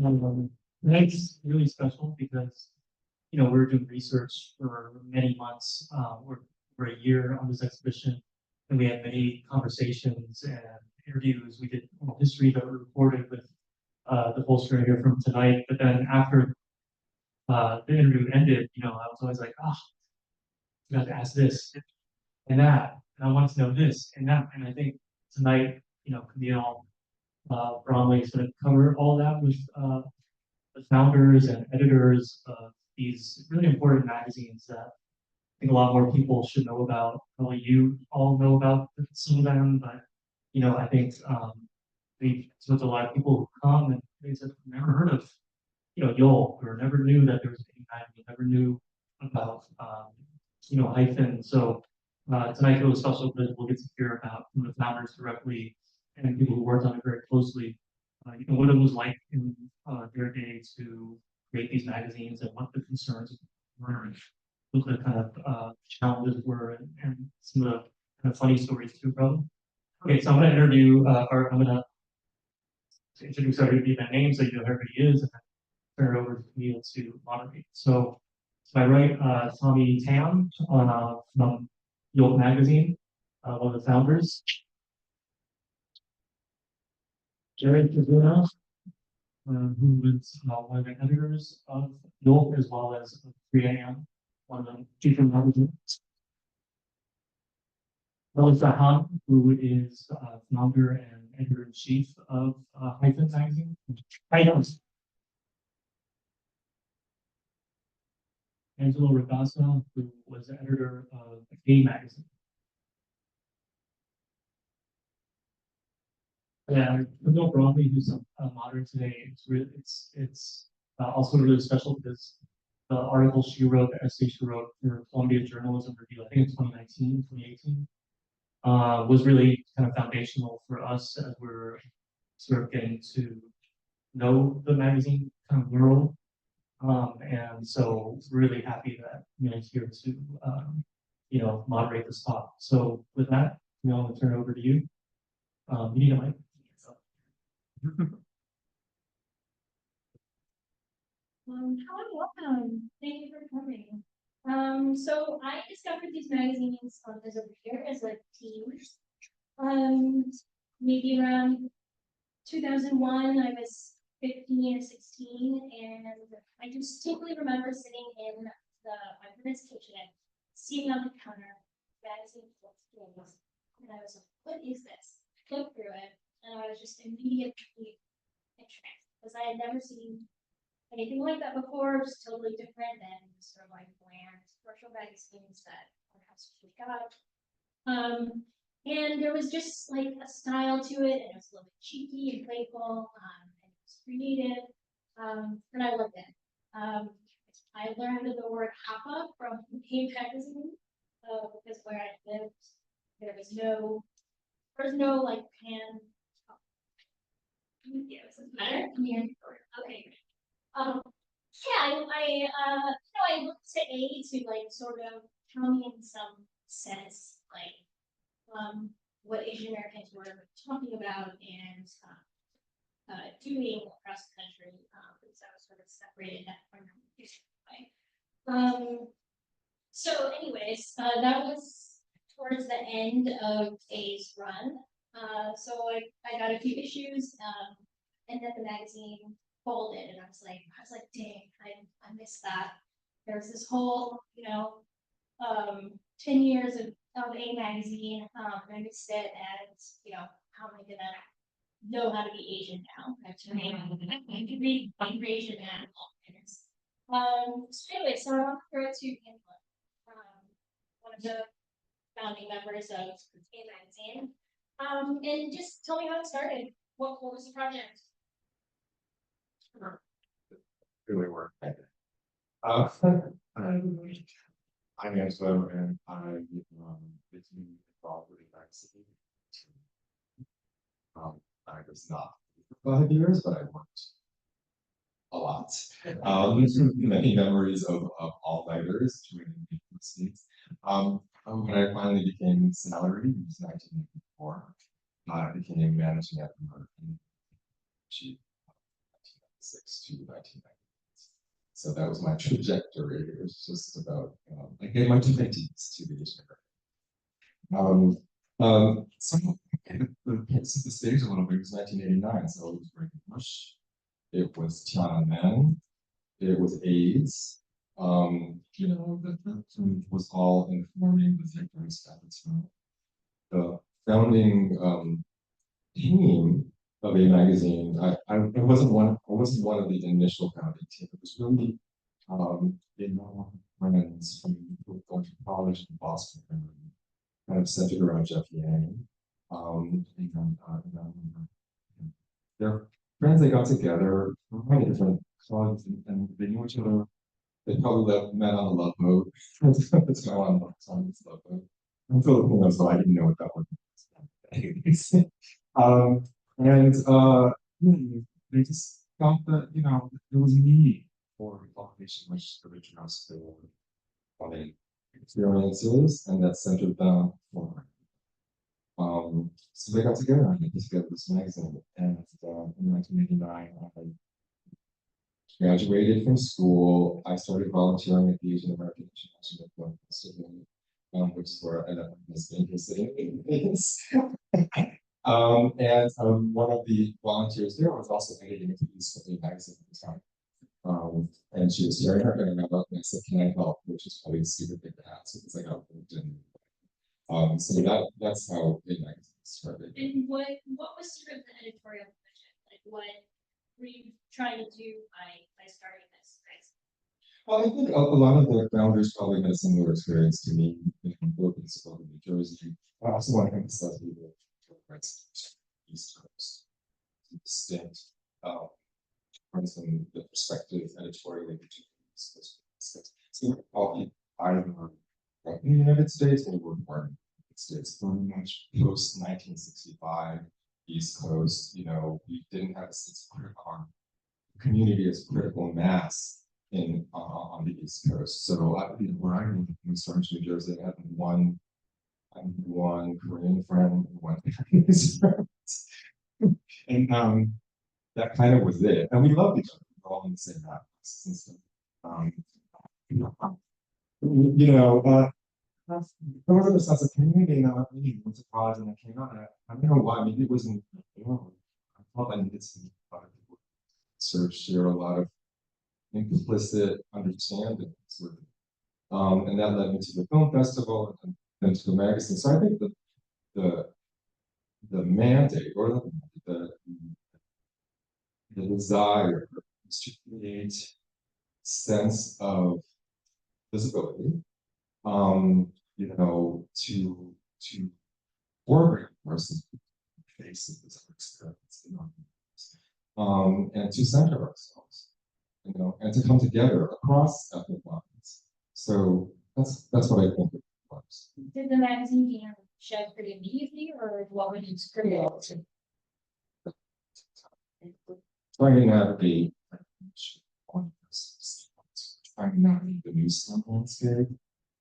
Tonight's really special because we're doing research for many months, or for a year on this exhibition, and we had many conversations and interviews. We did oral history that we recorded with the poster here from tonight. But then after the interview ended, I was always like, you have to ask this and that, and I wanted to know this and that. And I think tonight, Camille Bromley is going to cover all that with the founders and editors of these really important magazines that I think a lot more people should know about. Probably you all know about some of them, but I think we with a lot of people who come and they said never heard of YOLK, or never knew that there was any magazine, never knew about hyphen. So tonight's really special because we'll get to hear about from the founders directly and people who worked on it very closely. What it was like in their day to create these magazines and what the concerns were, and what the kind of challenges were, and some of the kind of funny stories too, probably. Okay, so I'm going to interview, or I'm going to introduce everybody by name so you know who everybody is, and then turn it over to Camille to moderate. So, to my right, Tommy Tam from YOLK magazine, one of the founders. Jared Tazuma, who was one of the editors of YOLK as well as of KoreAm, one of the future magazines. Hung, who is founder and editor-in-chief of Hyphen magazine. Angelo Ragaza, who was the editor of Lakán magazine. Yeah, Camille Bromley, who's modern today, it's also really special because the article she wrote, the essay she wrote for Columbia Journalism Review, I think in 2019, 2018, was really kind of foundational for us as we're sort of getting to know the magazine kind of world. And so really happy that Camille's here to moderate this talk. So with that, Camille, I'm gonna turn it over to you. You need a mic. Hello, welcome. Thank you for coming. So I discovered these magazines as a reader, as a teen. Maybe around 2001, I was 15 or 16, and I distinctly remember sitting in my parents' kitchen, seeing on the counter magazine books, and I was like, "What is this?" I looked through it, and I was just immediately entranced because I had never seen anything like that before. It was totally different than sort of like bland commercial magazines that perhaps we got. And there was just like a style to it, and it was a little bit cheeky and playful, and it was creative, and I loved it. I learned the word "hapa" from Lakán magazine, because where I lived, there was no like pan. Yeah, it doesn't matter. Okay. Yeah, I looked to A to like sort of tell me in some sense like what Asian Americans were talking about and doing across the country, because I was sort of separated that from way. So anyways, that was towards the end of A's run. So I got a few issues, and then the magazine folded, and I was like, dang, I missed that. There was this whole, 10 years of A magazine, and I missed it, and how am I gonna know how to be Asian now? I have to read Asian now. So anyway, so I want to throw it to Angelo, one of the founding members of A magazine, and just tell me how it started. What was the project? Really work. I'm Angelo, and I'm involved with the magazine. I was not for 5 years, but I worked a lot. Many memories of all-nighters during the scenes. When I finally became salaried in 1984, I became managing editor and chief 1986 to 1990. So that was my trajectory. It was just about, I gave my 20s to the Asian American. So since the stage a little bit, it was 1989, so it was Reagan Bush, it was Tiananmen, it was AIDS. That was all informing the victims at the time. The founding team of a magazine, I wasn't one of the initial founding team. It was really friends from going to college in Boston, kind of centered around Jeff Yang. They're friends. They got together from many different colleges, and they knew each other. They probably met on the love boat. That's how on this love boat. I'm Filipino, so I didn't know what that was. They just felt that there was a need for publication which original still wanted experiences, and that centered them for. So they got together and they put together this magazine, and in 1989, I graduated from school. I started volunteering at the Asian American International Film Festival, which is where I ended up sitting in one of the volunteers there was also editing a piece of the magazine at the time. And she was sharing her about it, and I said, "Can I help?" Which is probably super big to ask because I got moved in. So that's how the magazine started. And what was sort of the editorial vision? Like, what were you trying to do by starting this? Well, I think a lot of the founders probably had a similar experience to me, both in New Jersey. I also want to emphasize the East Coast, distinct from the perspective editorially between East Coast. So all either from the United States or were born in the United States, very much post 1965 East Coast. We didn't have a sense of our community as critical mass on the East Coast. So where I was from New Jersey, I had one Korean friend, one Chinese friend, and that kind of was it. And we loved each other. We were all in the same house and stuff. There wasn't a sense of community. And I went to college and I came out. And I don't know why. Maybe it wasn't. I felt I needed some other people to share a lot of implicit understanding, and that led me to the film festival and then to the magazine. So I think the mandate or the desire is to create sense of visibility, to forward versus faces of experience, and to center ourselves. And to come together across ethnic lines. So that's what I think it was. Did the magazine begin shed pretty immediately, or what would you create? Trying to navigate the new slum landscape.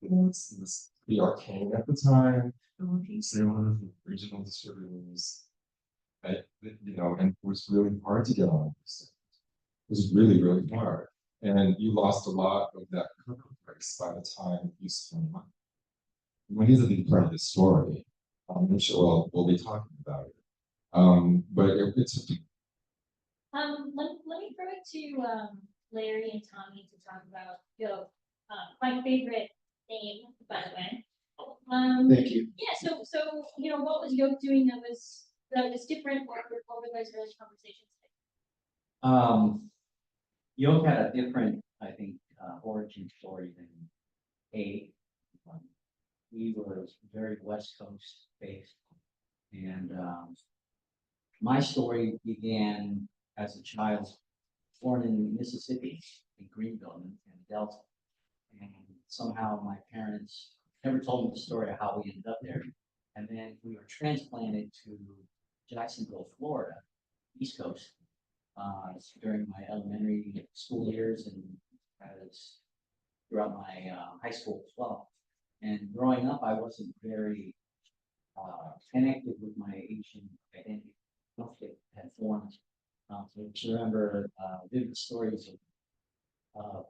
It's pretty arcane at the time. Say one of the regional distributors, and it was really hard to get on this. It was really, really hard. And you lost a lot of that price by the time you spent money. When he's a big part of the story, I'm sure we'll be talking about it. But it's let me throw it to Larry and Tommy to talk about YOLK. My favorite name, by the way. Thank you. Yeah, so what was YOLK doing that was different? What were those early conversations like? YOLK had a different, I think, origin story than A. We were very West Coast based, and my story began as a child born in Mississippi, in Greenville, and Delta, and somehow my parents never told me the story of how we ended up there, and then we were transplanted to Jacksonville, Florida, East Coast. During my elementary school years and as throughout my high school as well. And growing up, I wasn't very connected with my Asian identity. It had formed. So just remember, vivid stories of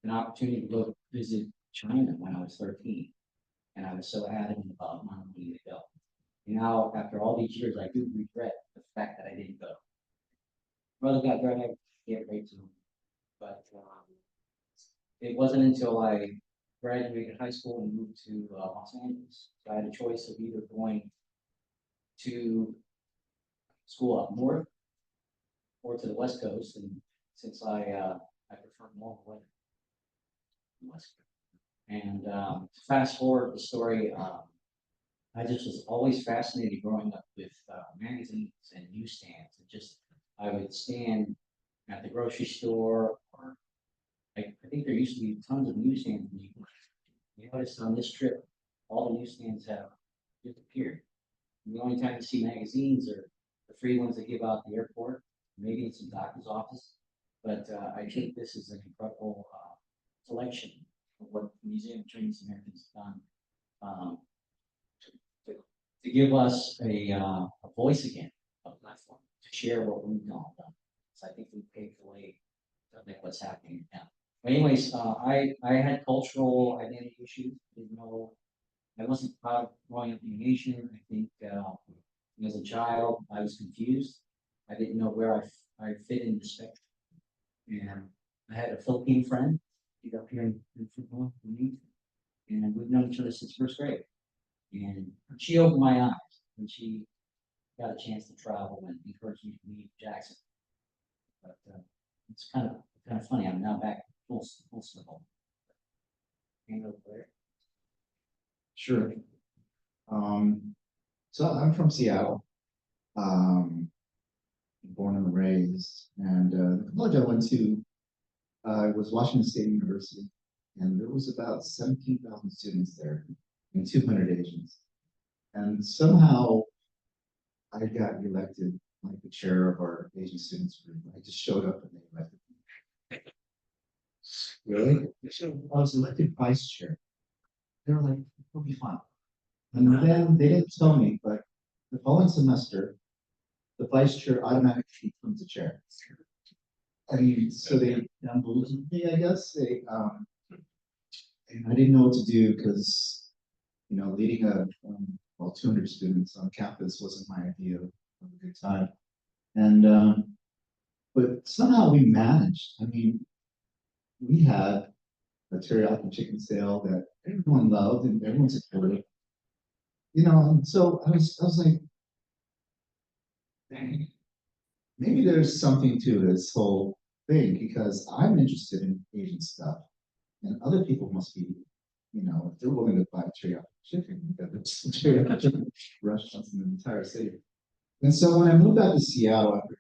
an opportunity to go visit China when I was 13. And I was so adamant about not wanting to go. And now, after all these years, I do regret the fact that I didn't go. Brother got dragged, get right to him. But it wasn't until I graduated high school and moved to Los Angeles. So I had a choice of either going to school up north or to the West Coast. And since I prefer more weather, West Coast. And fast forward the story, I just was always fascinated growing up with magazines and newsstands. And just I would stand at the grocery store, or I think there used to be tons of newsstands. And you notice on this trip, all the newsstands have disappeared. And the only time you see magazines are the free ones they give out at the airport, maybe in some doctor's office. But I think this is an incredible selection of what the Museum of Chinese Americans have done to give us a voice again, a platform to share what we've done. So I think we paved the way to make what's happening now. But anyways, I had cultural identity issues. Didn't know, I wasn't proud of growing up in Asian. I think as a child, I was confused. I didn't know where I fit in the spectrum. And I had a Philippine friend. He's up here in football with me. And we've known each other since first grade. And she opened my eyes when she got a chance to travel and encouraged me to leave Jackson. But it's kind of funny. I'm now back full circle. Hang over there. Sure. So I'm from Seattle, born and raised, and the college I went to was Washington State University, and there was about 17,000 students there and 200 Asians. And somehow I got elected like the chair of our Asian students group. I just showed up and they elected me. Really? So I was elected vice chair. They were like, it'll be fine. And then they didn't tell me, but the following semester, the vice chair automatically becomes the chair. I mean, so they believed me, I guess. And I didn't know what to do because, you know, leading a 200 students on campus wasn't my idea of a good time. And but somehow we managed. I mean, we had a teriyaki chicken sale that everyone loved and everyone supported. You know, and so I was like, dang, maybe there's something to this whole thing because I'm interested in Asian stuff, and other people must be, you know, if they're willing to buy teriyaki chicken, because there's teriyaki chicken restaurants in the entire city. And so when I moved back to Seattle after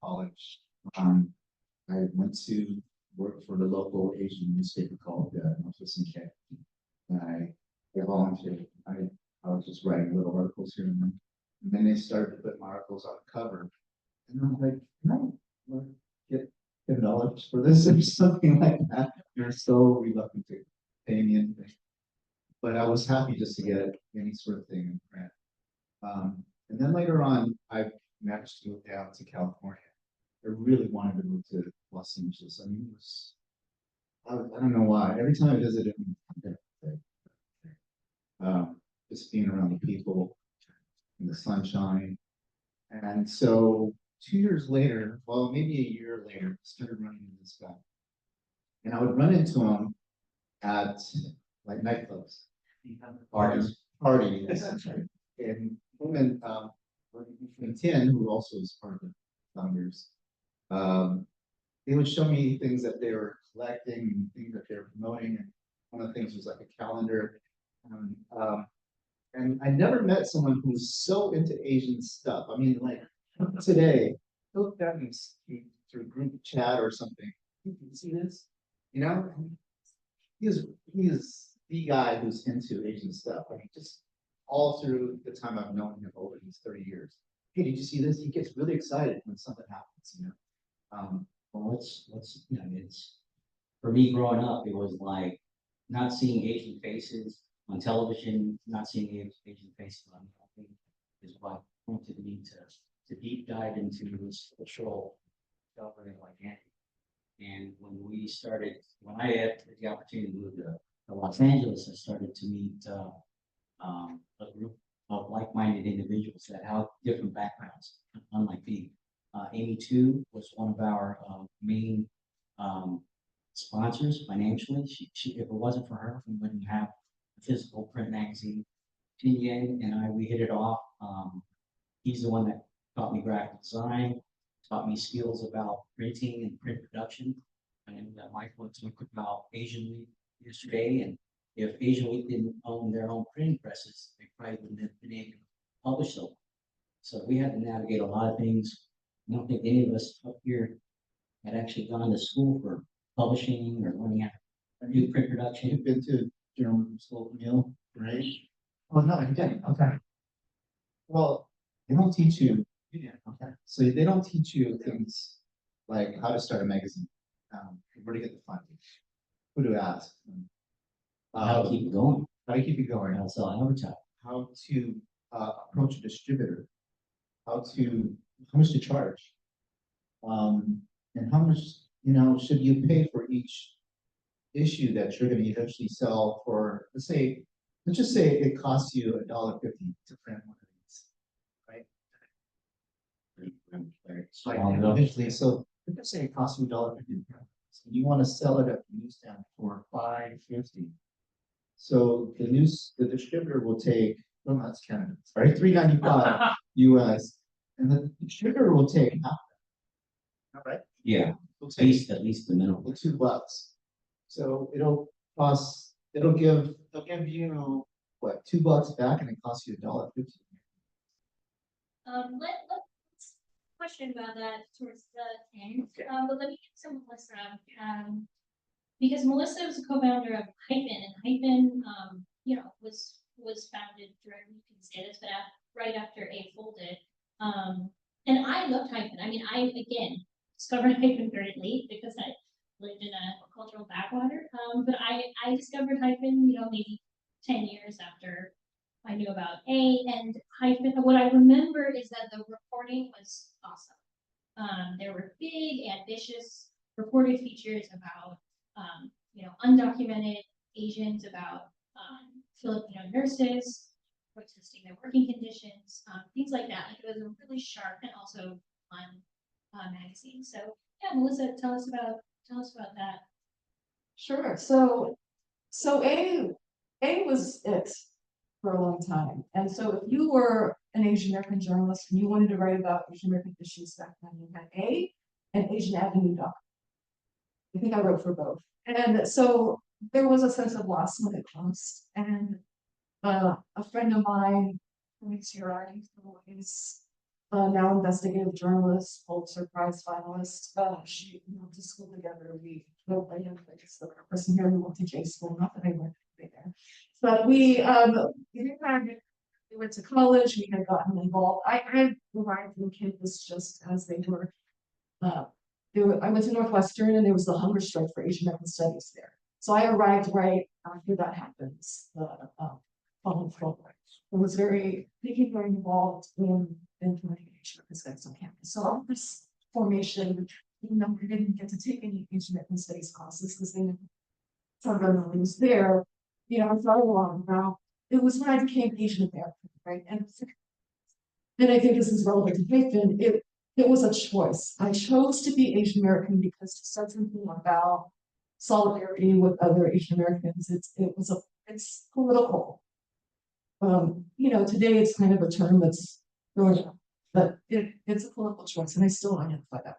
college, I went to work for the local Asian newspaper called Northwest K. And I volunteered. I was just writing little articles here and then. And then they started to put my articles on the cover. And I was like, can I get $10 for this or something like that? They're so reluctant to pay me anything. But I was happy just to get any sort of thing in print. And then later on, I managed to move down to California. I really wanted to move to Los Angeles. I mean, it was, I don't know why. Every time I visited, just being around the people in the sunshine. And so 2 years later, well, maybe a year later, I started running into this guy. And I would run into him at like nightclubs. Parties. And him and Tin, who also is part of the founders, they would show me things that they were collecting and things that they were promoting. And one of the things was like a calendar. And I never met someone who was so into Asian stuff. I mean, like today, look at me through group chat or something. You see this? You know, he is the guy who's into Asian stuff. I mean, just all through the time I've known him over these 30 years. Hey, did you see this? He gets really excited when something happens, you know. Well, you know, it's for me growing up, it was like not seeing Asian faces on television, not seeing Asian faces on TV is what prompted me to deep dive into this cultural discovery like Andy. And when I had the opportunity to move to Los Angeles, I started to meet a group of like-minded individuals that have different backgrounds, unlike me. Amy too was one of our main sponsors financially. If it wasn't for her, we wouldn't have a physical print magazine. Tien and I, we hit it off. He's the one that taught me graphic design, taught me skills about printing and print production. And Michael talked about Asian Week yesterday, and if Asian Week didn't own their own printing presses, they probably wouldn't have been able to publish them. So we had to navigate a lot of things. I don't think any of us up here had actually gone to school for publishing or learning how to do print production. You've been to journalism school, Camille, right? Oh, no, you didn't, okay. Well, they don't teach you, okay, so they don't teach you things like how to start a magazine, where to get the funding, who to ask. How to keep it going, How to keep it going, how to sell advertising. how to approach a distributor, how much to charge. And how much, should you pay for each issue that you're gonna eventually sell for, let's just say it costs you $1.50 to print one of these, right? Eventually, so let's just say it costs you $1.50 to print. So you wanna sell it at the newsstand for $5.50. So the distributor will take, well, that's Canada, sorry, $3.95 US, and the distributor will take half. All right. Yeah, Will at take least the minimum. $2. So they'll give you what, $2 back, and it costs you $1.50. Let's question about that towards the end. Okay. But let me get some Melissa. Because Melissa was a co-founder of Hyphen, and Hyphen, was founded during, you can say this, but right after A folded. And I loved Hyphen. I mean, I again discovered Hyphen very late because I lived in a cultural backwater. But I discovered Hyphen, maybe 10 years after I knew about A, and Hyphen. What I remember is that the reporting was awesome. There were big, ambitious reported features about undocumented Asians, about Filipino nurses protesting their working conditions, things like that. Like, it was a really sharp and also fun magazine. So yeah, Melissa, tell us about that. Sure. So A was it for a long time. And so if you were an Asian American journalist and you wanted to write about Asian American issues back then, you had A and AsianAvenue.com. I think I wrote for both. And so there was a sense of loss when it closed. And a friend of mine, who is here, is now investigative journalist, Pulitzer Prize finalist. She went to school together. We both went to the person here who went to J school, not that I went there. But we went to college, we had gotten involved. I had arrived on campus just as they were. I went to Northwestern, and there was the hunger strike for Asian American studies there. So I arrived right after that happens. I was very involved in implementing Asian American studies on campus. So all this formation, even though we didn't get to take any Asian American studies classes because they didn't was there, I thought a lot about it was when I became Asian American, right? And I think this is relevant to Hyphen. It was a choice. I chose to be Asian American because it said something about solidarity with other Asian Americans. It's political. Today it's kind of a term that's going up, but it's a political choice, and I still identify that.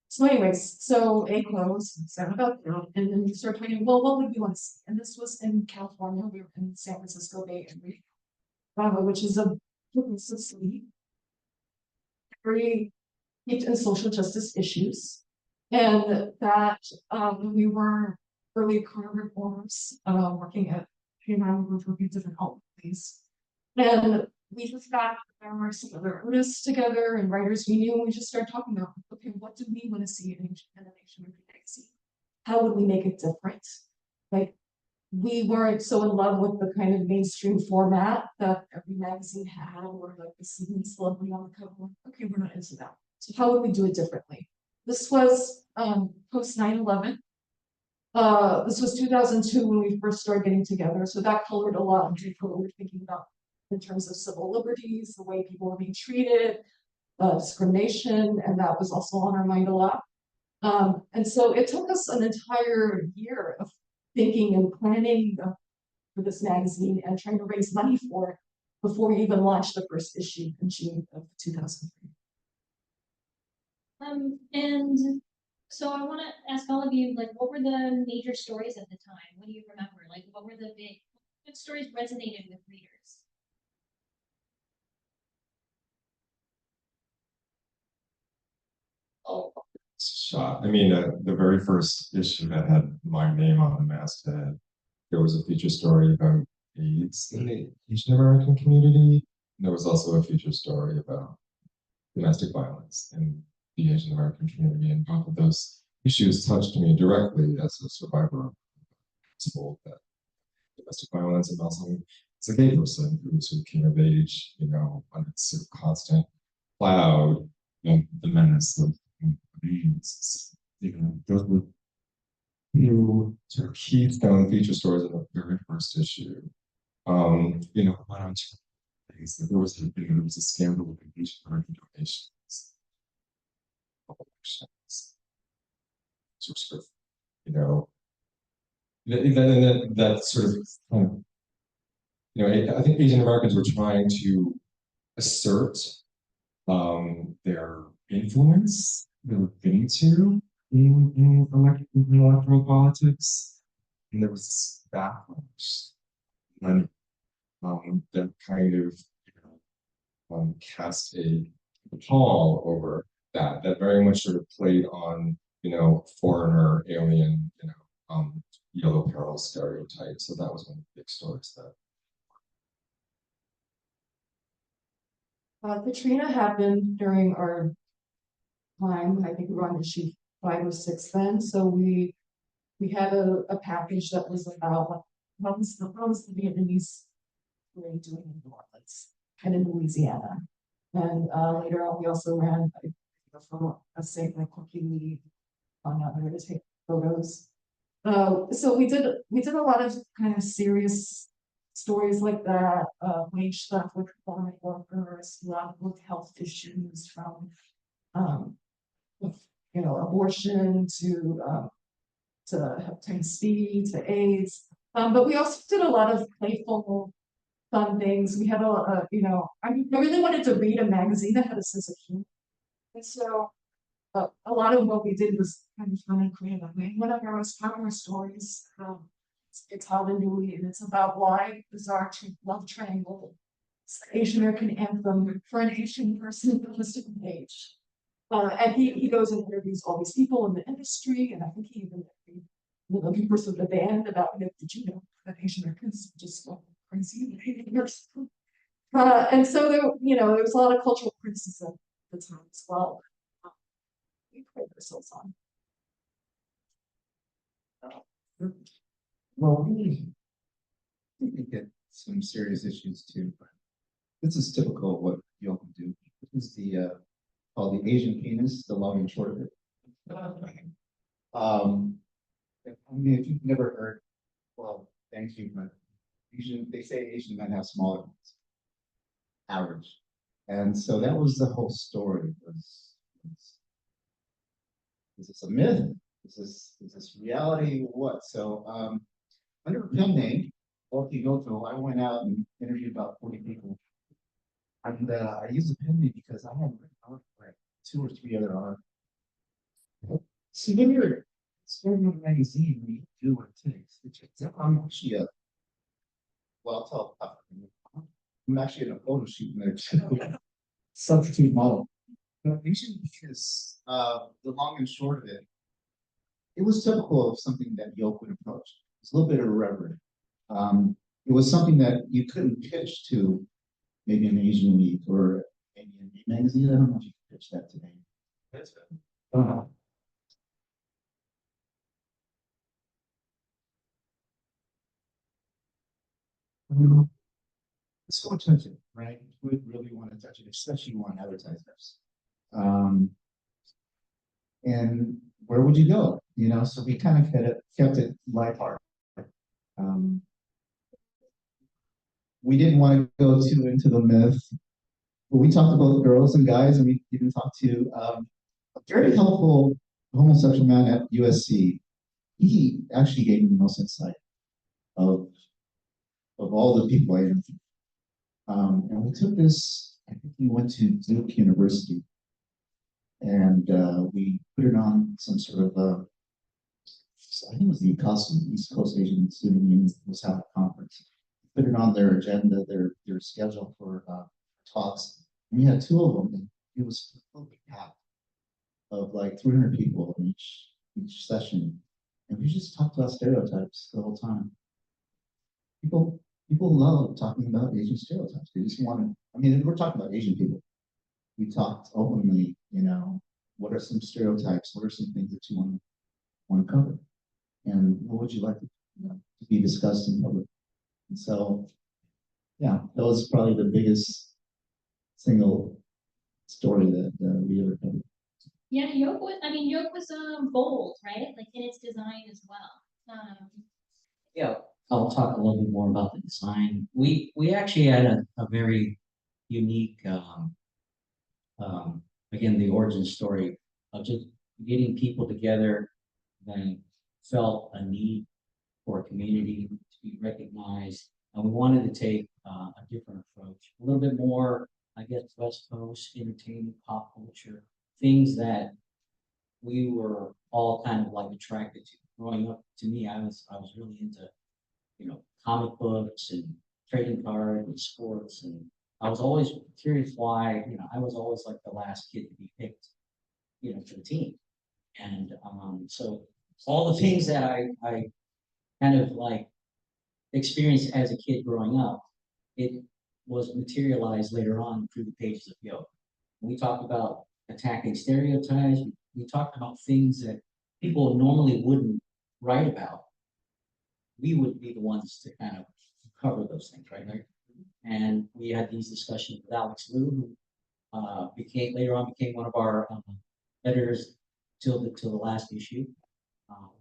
So anyways, so A closed, and then we started talking, well, what would we want to see? And this was in California. We were in San Francisco Bay Area, which is a city very deep in social justice issues. And that we were early career reformers, working at KoreAm with a few different companies. And we just got some other artists together and writers we knew, and we just started talking about, okay, what do we want to see in an Asian American magazine? How would we make it different? Like, we weren't so in love with the kind of mainstream format that every magazine had, or like the celebrity on the cover. Okay, we're not into that. So how would we do it differently? This was post 9/11. This was 2002 when we first started getting together, so that colored a lot of what we were thinking about in terms of civil liberties, the way people were being treated, discrimination, and that was also on our mind a lot. And so it took us an entire year of thinking and planning for this magazine and trying to raise money for it before we even launched the first issue in June of 2003. And so I want to ask all of you, like, what were the major stories at the time? What do you remember? Like, what were the big, what stories resonated with readers? Oh, shot. I mean, the very first issue that had my name on the masthead, there was a feature story about AIDS in the Asian American community. And there was also a feature story about domestic violence in the Asian American community. And both of those issues touched me directly as a survivor of that domestic violence, and also as a gay person who sort of came of age, you know, under sort of constant cloud of the menace of AIDS. You know, those were two sort of keystone feature stories in the very first issue. You know, went on to things that there was a scandal with Asian American donations. Sort of, you know, that sort of, you know, I think Asian Americans were trying to assert their influence, they were getting to in electoral politics, and there was this backlash, and that kind of, you know, cast a pall over that very much sort of played on, you know, foreigner, alien, you know, yellow peril stereotype. So that was one of the big stories that. Katrina happened during our time. I think we were on issue 5 or 6 then. So we had a package that was about what was the Vietnamese really doing in New Orleans and in Louisiana. And later on, we also ran from a state like Cookie on out there to take photos. So we did a lot of kind of serious stories like that, wage stuff with farm workers, a lot with health issues from, you know, abortion to hepatitis C to AIDS. But we also did a lot of playful, fun things. We had you know, I really wanted to read a magazine that had a sense of humor, and so a lot of what we did was kind of fun and creative. I mean, one of our most popular stories, it's Hallelujah, and it's about why bizarre love triangle. It's the Asian American anthem for an Asian person of a certain age. And he goes and interviews all these people in the industry, and I think he even interviewed the person of the band about, you know, did you know that Asian Americans just go crazy? And so there, you know, there was a lot of cultural criticism at the time as well. We pride ourselves on. Well, we get some serious issues too, but this is typical of what y'all can do. This is the called the Asian penis, the long and short of it. I mean, if you've never heard, well, thank you, but they say Asian men have smaller ones, average, and so that was the whole story. Is this a myth? Is this reality? What? So under a pen name, I went out and interviewed about 40 people. And I used a pen name because I had written like 2 or 3 other articles. So when you're starting a magazine, we do what it takes. I'm actually well, I'll tell I'm actually in a photo shoot there too. Substitute model. But Asian because the long and short of it, it was typical of something that YOLK would approach. It's a little bit irreverent. It was something that you couldn't pitch to maybe an Asian week or maybe a magazine. I don't know if you can pitch that today. That's it. So touch it, right? You would really want to touch it, especially you want advertisers. And where would you go? You know, so we kind of kept it lighthearted. Um, we didn't want to go too into the myth, but we talked about girls and guys, and we even talked to a very helpful homosexual man at USC. He actually gave me the most insight of all the people I interviewed. And we took this, I think we went to Duke University, and we put it on some sort of, I think it was the ECOSM, East Coast Asian Student Union, was having a conference. Put it on their agenda, their schedule for talks. And we had two of them, and it was completely packed of like 300 people in each session. And we just talked about stereotypes the whole time. People love talking about Asian stereotypes. They just want to, I mean, we're talking about Asian people. We talked openly, you know, what are some stereotypes? What are some things that you want to cover? And what would you like to, to be discussed in public? And so, yeah, that was probably the biggest single story that we ever covered. Yeah, yoke was, I mean, yoke was bold, right? Like in its design as well. Yeah, I'll talk a little bit more about the design. We actually had a very unique, again, the origin story of just getting people together that felt a need for a community to be recognized. And we wanted to take a different approach, a little bit more, I guess, West Coast entertainment, pop culture, things that we were all kind of like attracted to. Growing up, to me, I was really into, you know, comic books and trading cards and sports, and I was always curious why, you know, I was always like the last kid to be picked, you know, for the team. And so all the things that I kind of like experienced as a kid growing up, it was materialized later on through the pages of Yoke. We talked about attacking stereotypes. We talked about things that people normally wouldn't write about. We would be the ones to kind of cover those things, right? And we had these discussions with Alex Liu, who became later on became one of our editors till the last issue.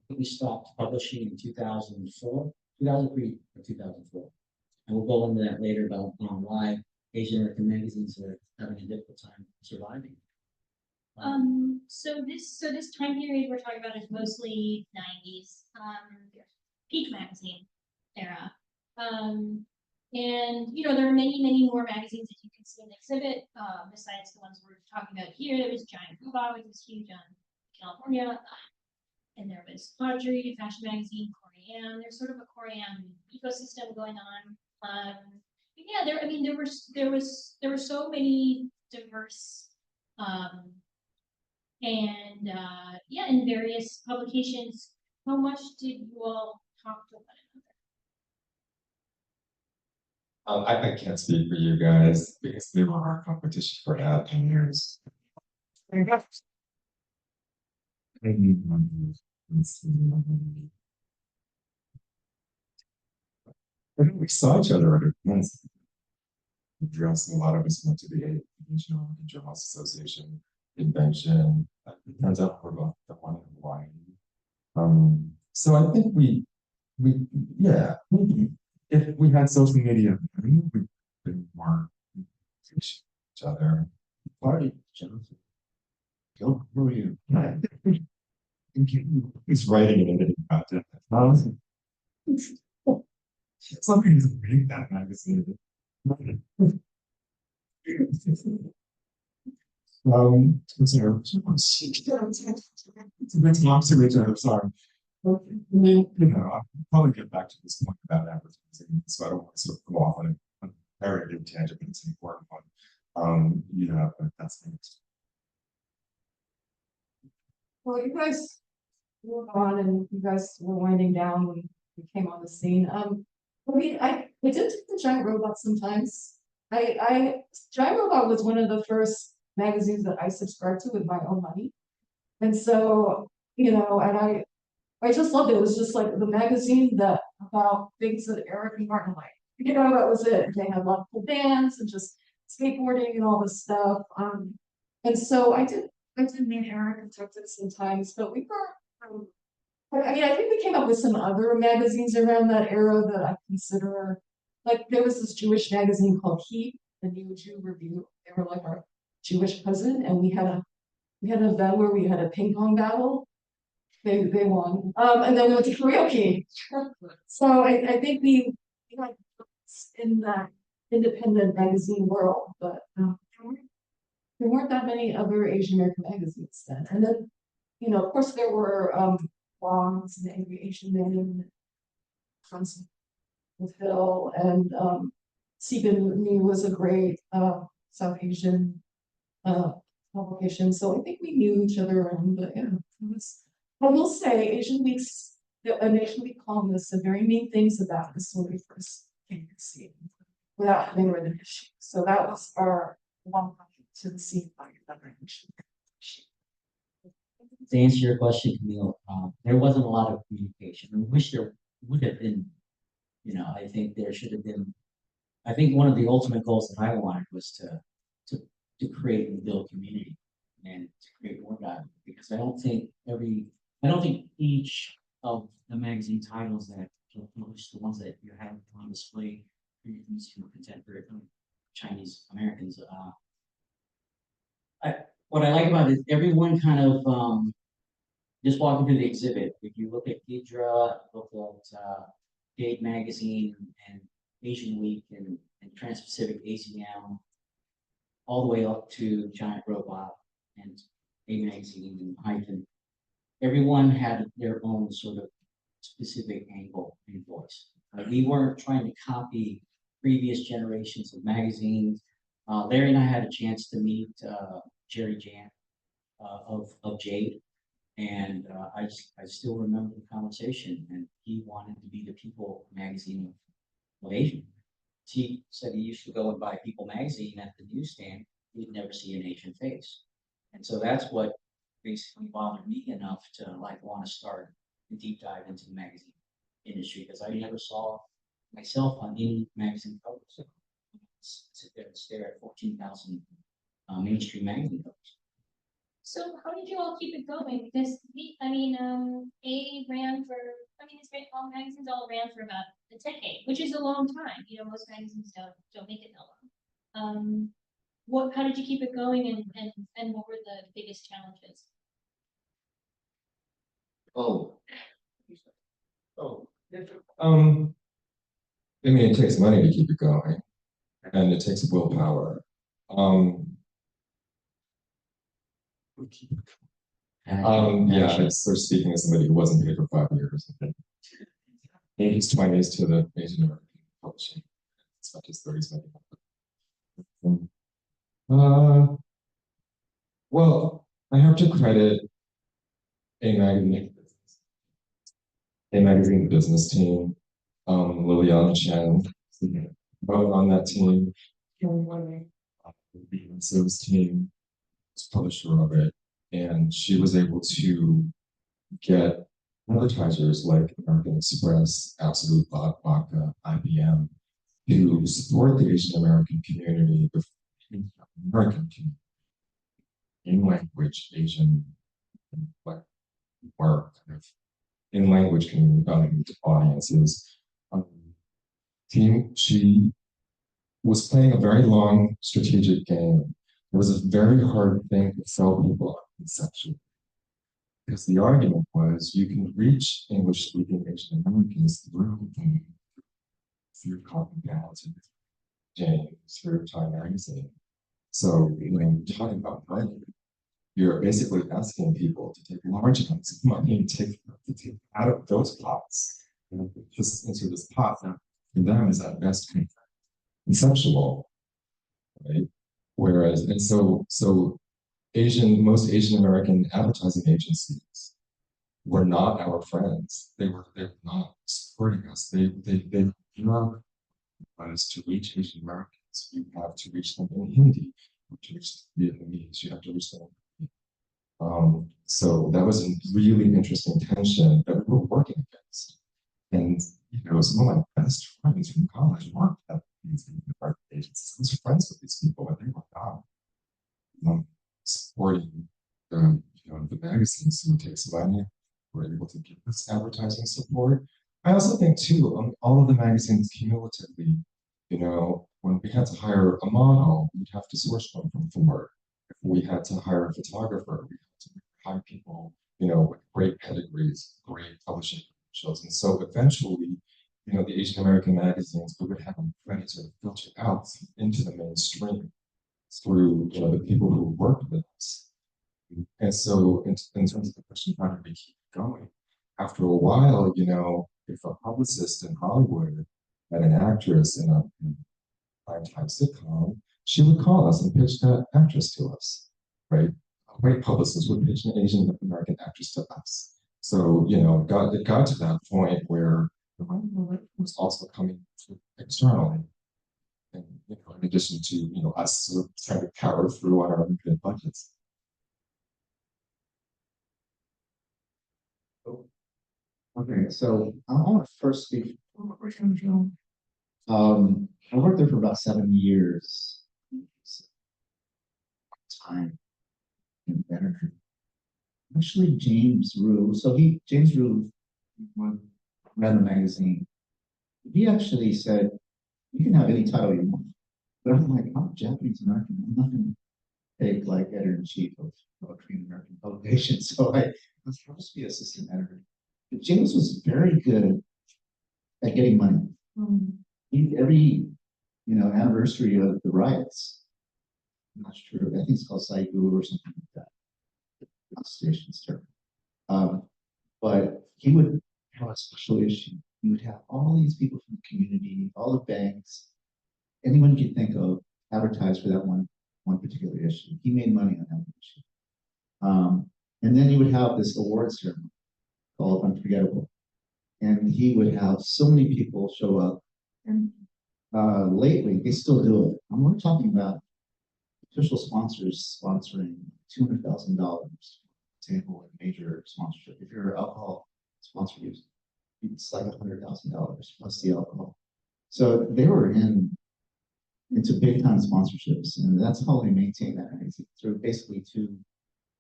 We stopped publishing in 2004, 2003 or 2004. And we'll go into that later about why Asian American magazines are having a difficult time surviving. So this time period we're talking about is mostly 90s, peak magazine era. And you know, there are many more magazines that you can see in the exhibit, besides the ones we're talking about here. There was Giant Robot, which was huge on California. And there was Audrey, fashion magazine, KoreAm. There's sort of a KoreAm ecosystem going on. Yeah, there were so many diverse yeah, in various publications. How much did you all talk to one I can't speak for you guys because we were our competition for that 10 years. I think we saw each other at events. A lot of us went to the International Journalists Association convention. It turns out we're both the one in Hawaii. So I think yeah, if we had social media, we'd be more each other. Party, Jonathan. Go, who are you? He's writing it into content. Somebody doesn't read that magazine. It's I'm sorry. You know, I'll probably get back to this point about advertising, so I don't want to sort of go off on a very big tangent, but it's an important one. Yeah, but that's next. Well, you guys moved on and you guys were winding down when you came on the scene. I mean, I did take the Giant Robot sometimes. Giant Robot was one of the first magazines that I subscribed to with my own money. And so, you know, and I just loved it. It was just like the magazine that about things that Eric and Martin liked. You know, that was it. They had a lot of cool bands and just skateboarding and all this stuff. And so I did I did meet Eric and talked to sometimes, but we were, I mean, I think we came up with some other magazines around that era that I consider, like, there was this Jewish magazine called Heat, the New Jew Review. They were like our Jewish cousin, and we had an event where we had a ping pong battle. They won. And then we went to karaoke. So I think we like in that independent magazine world, but there weren't that many other Asian American magazines then. And then, you know, of course, there were blogs and Angry Asian Men, Friends with Phil, and Sebin New was a great South Asian publication. So I think we knew each other around, but yeah, it was. I will say Asian Week's, an Asian Week columnist said very mean things about us when we first came to see it, without having read an issue. So that was our one to the scene by another issue. To answer your question, Camille, there wasn't a lot of communication. I wish there would have been, you know, I think there should have been, I think one of the ultimate goals that I wanted was to create and build community and to create more dialogue, because I don't think each of the magazine titles that you publish, the ones that you have on display for these contemporary Chinese Americans, what I like about it, everyone kind of just walking through the exhibit. If you look at Hydra, look at Date Magazine and Asian Week and Trans-Pacific ACM, all the way up to Giant Robot and A Magazine and Hyphen. Everyone had their own sort of specific angle and voice. We weren't trying to copy previous generations of magazines. Larry and I had a chance to meet Jerry Jan of Jade, and I still remember the conversation. And he wanted to be the People magazine of Asia. He said he used to go and buy People magazine at the newsstand. He'd never see an Asian face, and so that's what basically bothered me enough to like want to start a deep dive into the magazine industry, because I never saw myself on any magazine cover. So sit there and stare at 14,000 mainstream magazine covers. So how did you all keep it going? Because A ran for, all magazines all ran for about a decade, which is a long time. You know, most magazines don't make it that long. How did you keep it going, and what were the biggest challenges? I mean, it takes money to keep it going, and it takes willpower. Yeah, it's sort of speaking as somebody who wasn't paid for 5 years. In his 20s to the Asian American publishing, it's not his 30s, maybe. Well, I have to credit A Magazine, the business team, Liliana Chen, both on that team. The service team was publisher of it, and she was able to get advertisers like American Express, Absolute Vodka, IBM, to support the Asian American community, the American community, in language Asian work, kind of in language community audiences. She was playing a very long strategic game. It was a very hard thing to sell people on conceptually, because the argument was you can reach English-speaking Asian Americans through Cotton Pals and James, through Time Magazine. So when you're talking about money, you're basically asking people to take large amounts of money and take out of those pots, just into this pot that for them is at best conceptual, right? Whereas, and so most Asian American advertising agencies were not our friends. They were not supporting us. They drug us to reach Asian Americans. You have to reach them in Hindi, to reach the Vietnamese. You have to reach them. So that was a really interesting tension that we were working against. And some of my best friends from college worked at these market agencies. I was friends with these people, but they were not supporting the magazine soon takes money. We're able to give this advertising support. I also think too, all of the magazines cumulatively, when we had to hire a model, we'd have to source one from Ford. If we had to hire a photographer, we had to hire people, with great pedigrees, great publishing credentials. And so eventually, the Asian American magazines, we would have them ready to filter out into the mainstream through, the people who worked with us. And so in terms of the question, how did we keep going? After a while, if a publicist in Hollywood had an actress in a primetime sitcom, she would call us and pitch that actress to us, right? A white publicist would pitch an Asian American actress to us. So, it got to that point where the money was also coming externally. And, in addition to, us sort of trying to power through on our limited budgets. Okay, so I want to first speak. I worked there for about 7 years. Time. And better. Actually, James Rue. James Rue ran the magazine. He actually said, "You can have any title you want." But I'm like, I'm Japanese American. I'm not going to take like editor in chief of a Korean American publication. So I'll just be assistant editor. But James was very good at getting money. Every anniversary of the riots, I'm not sure, I think it's called Saigu or something like that. Station's term. But he would have a special issue. He would have all these people from the community, all the banks, anyone you could think of, advertise for that one particular issue. He made money on that issue. And then he would have this awards ceremony called Unforgettable. And he would have so many people show up. And lately, they still do it. We're talking about official sponsors sponsoring $200,000 table and major sponsorship. If you're an alcohol sponsor, it's like $100,000 plus the alcohol. So they were into big time sponsorships, and that's how they maintain that magazine through basically two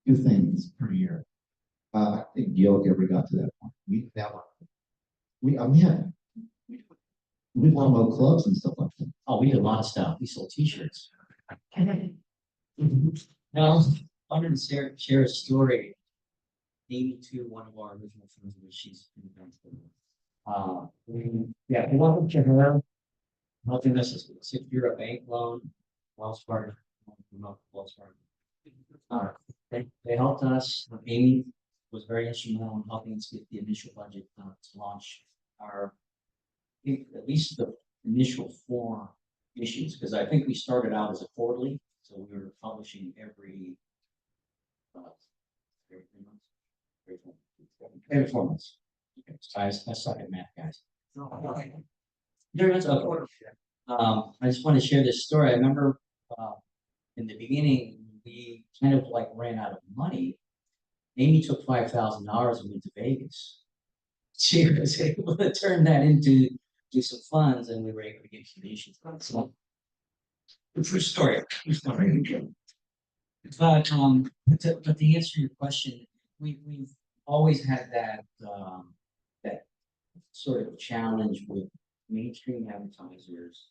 things per year. I think YOLK ever got to that point. We promote clubs and stuff like that. Oh, we did a lot of stuff. We sold T-shirts. Now, I wanted to share a story. Amy, to one of our original friends, which she's in we welcome to her helping us secure a bank loan, Wells Fargo, Wells Fargo. They helped us. Amy was very instrumental in helping us get the initial budget to launch our, at least the initial 4 issues, because I think we started out as a quarterly, so we were publishing every 3 months, every 4 months. Okay, so I suck at math, guys. That's okay. I just want to share this story. I remember in the beginning, we kind of like ran out of money. Amy took $5,000 and went to Vegas. She was able to turn that into some funds, and we were able to get donations. So, true story. But to answer your question, we've always had that sort of challenge with mainstream advertisers,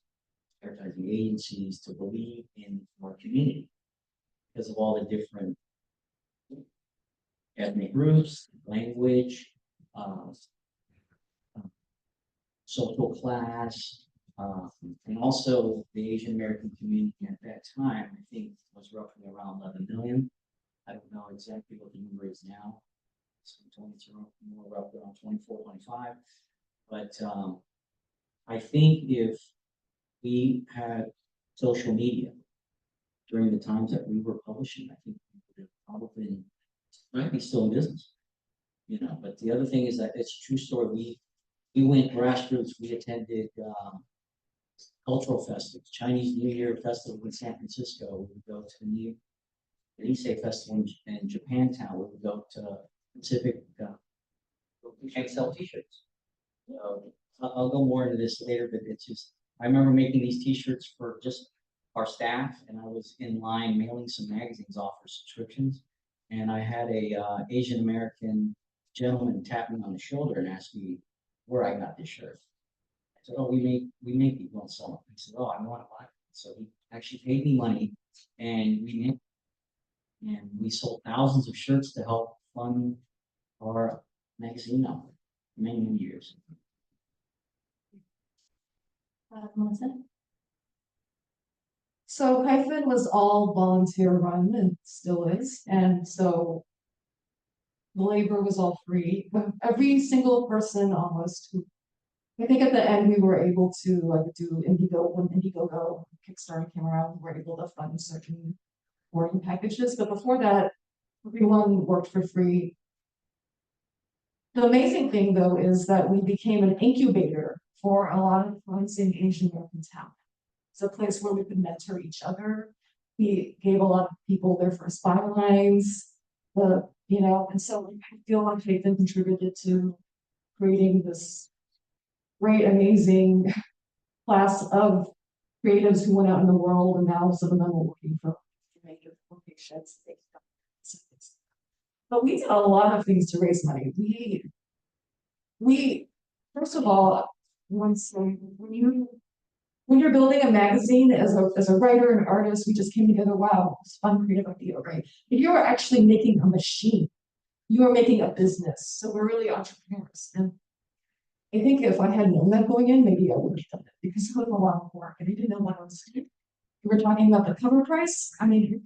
advertising agencies to believe in our community because of all the different ethnic groups, language, social class, and also the Asian American community at that time, I think was roughly around 11 million. I don't know exactly what the number is now. It's more roughly around 24, 25. But I think if we had social media during the times that we were publishing, I think we would have probably might be still in business. But the other thing is that it's a true story. We went grassroots. We attended cultural festivals, Chinese New Year festival in San Francisco. We would go to the Nisei festival in Japantown. We would go to Pacific. We can't sell T-shirts. So I'll go more into this later, but it's just I remember making these T-shirts for just our staff, and I was in line mailing some magazines off for subscriptions. And I had a Asian American gentleman tap me on the shoulder and ask me where I got this shirt. I said, "Oh, we make these, don't sell them." He said, "Oh, I want to buy it." So he actually paid me money, and we sold thousands of shirts to help fund our magazine now for many, many years. Melissa? So Hyphen was all volunteer run and still is, and so the labor was all free. Every single person almost who, I think at the end we were able to like do Indigo when Indiegogo Kickstarter came around, we were able to fund certain boarding packages, but before that, everyone worked for free. The amazing thing though is that we became an incubator for a lot of promising Asian American talent. It's a place where we could mentor each other. We gave a lot of people their first bylines, and so I feel like Hyphen contributed to creating this great, amazing class of creatives who went out in the world, and now some of them are working for major corporations. But we did a lot of things to raise money. We first of all, when you're building a magazine as a writer and artist, we just came together. Wow, it's fun, creative idea, right? But you're actually making a machine. You are making a business. So we're really entrepreneurs. And I think if I had known that going in, maybe I would have done it because it was a lot of work and I didn't know what I was doing. We were talking about the cover price. I mean,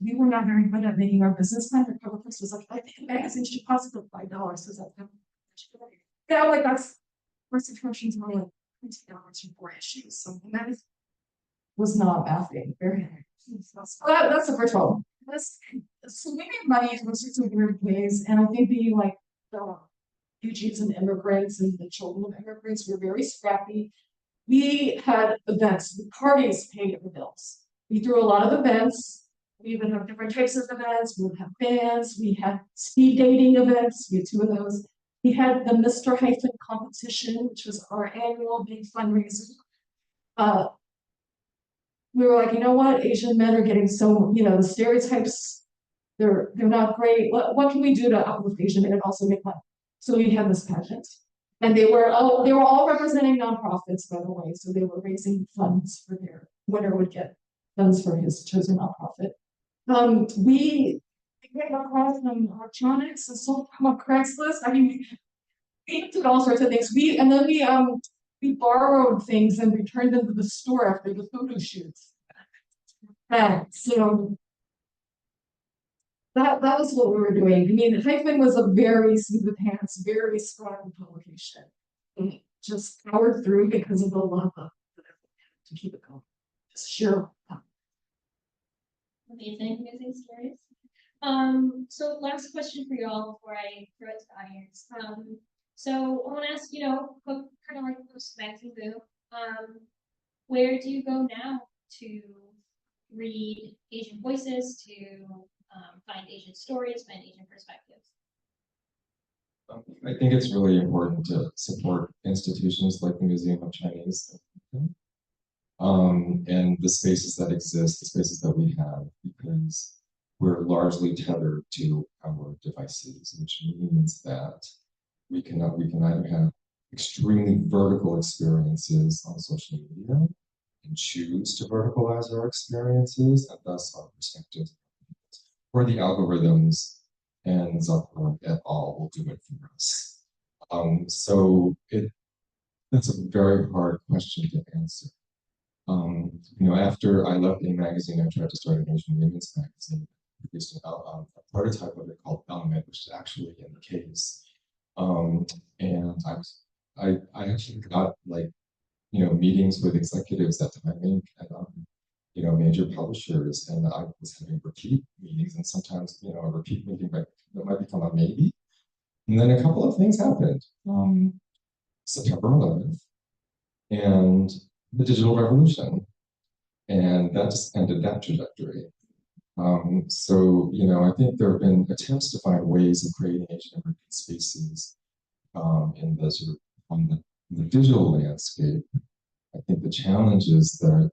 we were not very good at making our business plan. The cover price was like, I think the magazine should cost $5. So that's yeah, like that's first impressions were like $20 for 4 issues. So that was not mathing very hard. So that's the first one. So we made money in sorts of weird ways, and I think the refugees and immigrants and the children of immigrants were very scrappy. We had events, parties paid our bills. We threw a lot of events. We would have different types of events. We would have bands. We had speed dating events. We had 2 of those. We had the Mr. Hyphen competition, which was our annual big fundraiser. We were like, you know what? Asian men are getting so, the stereotypes, they're not great. What can we do to uplift Asian men and also make money? So we had this pageant. And they were all representing nonprofits, by the way. So they were raising funds for their winner would get funds for his chosen nonprofit. We came across some electronics and sold them on Craigslist. I mean, we did all sorts of things. We borrowed things and returned them to the store after the photo shoots. So that was what we were doing. I mean, Hyphen was a very seat of pants, very strong publication. And it just powered through because of the love of to keep it going. Just sheer fun. Amazing stories. So last question for y'all before I throw it to the audience. So I want to ask, kind of like post magazine boom, where do you go now to read Asian voices, to find Asian stories, find Asian perspectives? I think it's really important to support institutions like the Museum of Chinese and the spaces that exist, the spaces that we have, because we're largely tethered to our devices, which means that we can either have extremely vertical experiences on social media and choose to verticalize our experiences and thus our perspectives, or the algorithms and Zuckerberg et al. Will do it for us. So that's a very hard question to answer. After I left A Magazine, I tried to start an Asian women's magazine, produced a prototype of it called Element, which is actually in the case. And I actually got meetings with executives at Time Inc. and major publishers, and I was having repeat meetings, and sometimes a repeat meeting might become a maybe. And then a couple of things happened. September 11th and the digital revolution, and that just ended that trajectory. So I think there have been attempts to find ways of creating Asian American spaces in the sort of on the digital landscape. I think the challenge is that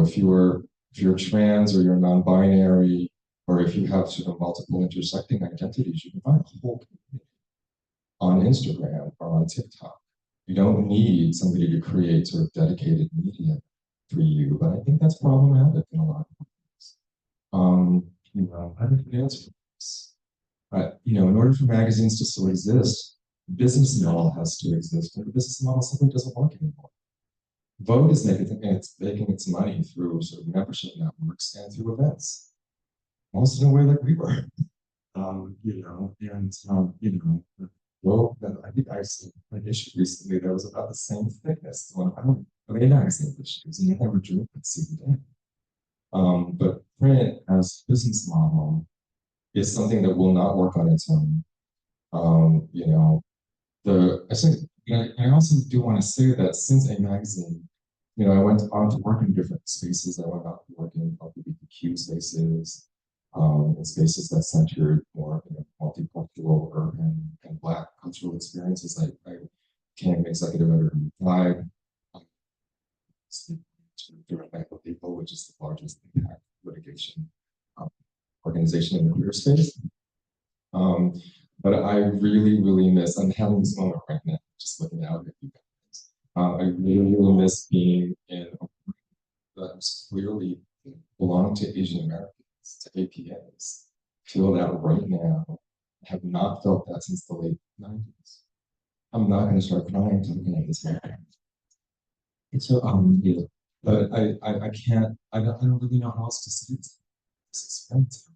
if you were if you're trans or you're non-binary, or if you have sort of multiple intersecting identities, you can find a whole community on Instagram or on TikTok. You don't need somebody to create sort of dedicated media for you, but I think that's problematic in a lot of ways. I don't have an answer for this. But, in order for magazines to still exist, the business model has to exist, and the business model simply doesn't work anymore. Vogue is making its money through sort of membership networks and through events, almost in a way like we were. Well, I think I saw an issue recently that was about the same thickness as one of the magazine issues, and yet they were doing it CD. But print as a business model is something that will not work on its own. I also do want to say that since a magazine, I went on to work in different spaces. I went out to work in LGBTQ spaces, in spaces that centered more multicultural, urban, and Black cultural experiences. I became executive editor of Vibe, Direct Medical People, which is the largest impact litigation organization in the queer space. But I really, really miss, I'm having this moment right now, just looking out at you guys. I really, really miss being in a group that was clearly belonged to Asian Americans, to APAs. Feel that right now. I have not felt that since the late 90s. I'm not going to start crying talking at this moment. It's so, but I can't, I don't really know how else to say it. This experience.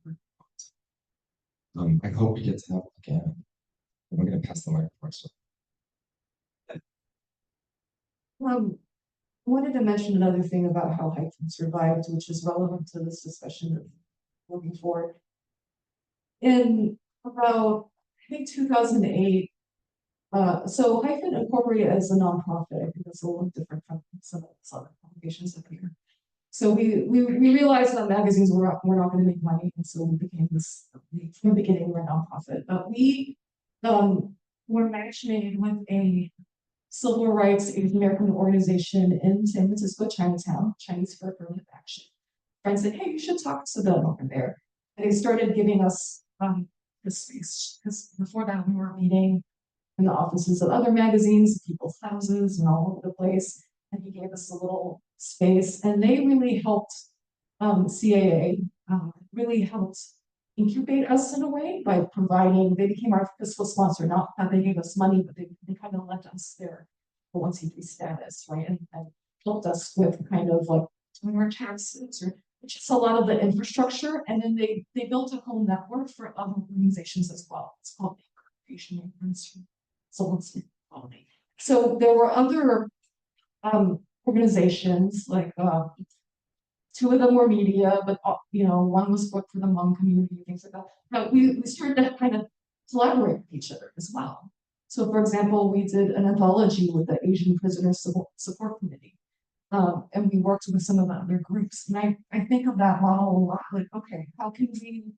I hope we get to have it again. I'm going to pass the microphone. I wanted to mention another thing about how Hyphen survived, which is relevant to this discussion of moving forward. In about, I think 2008, so Hyphen incorporated as a nonprofit. I think that's a little different from some of the other publications up here. So we realized that magazines were not going to make money, and so we became this. From the beginning, we're a nonprofit, but we were matchmade with a civil rights Asian American organization in San Francisco, Chinatown, Chinese for Affirmative Action. Friends said, "Hey, you should talk to them over there." And they started giving us this space, because before that we were meeting in the offices of other magazines, people's houses, and all over the place. And he gave us a little space, and they really helped CAA really helped incubate us in a way by providing. They became our fiscal sponsor, not that they gave us money, but they kind of left us their 1C3 status, right, and helped us with kind of like doing our taxes or just a lot of the infrastructure. And then they built a whole network for other organizations as well. It's called Asian Immigrants Quality. So there were other organizations, like two of them were media, but one was for the Hmong community, things like that. Now we started to kind of collaborate with each other as well. So for example, we did an anthology with the Asian Prisoner Support Committee. And we worked with some of the other groups. And I think of that model a lot, like, okay, how can we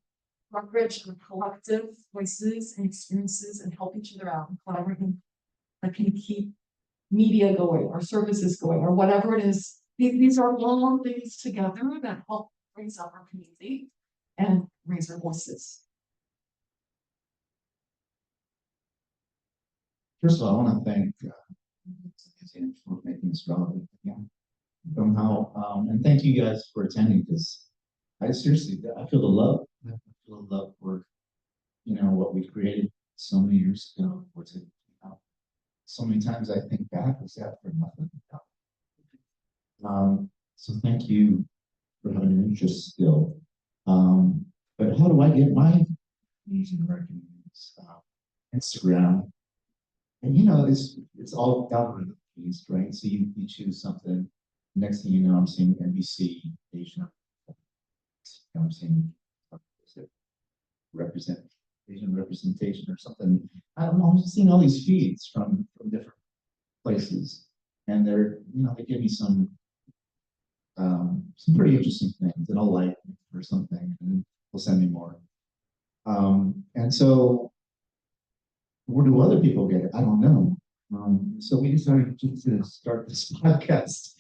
leverage our collective voices and experiences and help each other out and collaborate that can keep media going or services going or whatever it is. These are all things together that help raise up our community and raise our voices. First of all, I want to thank for making this relevant again somehow, and thank you guys for attending, because I seriously, I feel the love. I feel the love for what we created so many years ago. So many times I think back, was that for nothing? So thank you for having an interest still. But how do I get my Asian American news? Instagram. And it's all algorithm based, right? So you choose something. Next thing you know, I'm seeing NBC Asian. I'm seeing Asian representation or something. I don't know. I'm just seeing all these feeds from different places, and they give me some pretty interesting things, and I'll like or something, and they'll send me more. And so, where do other people get it? I don't know. So we decided to start this podcast.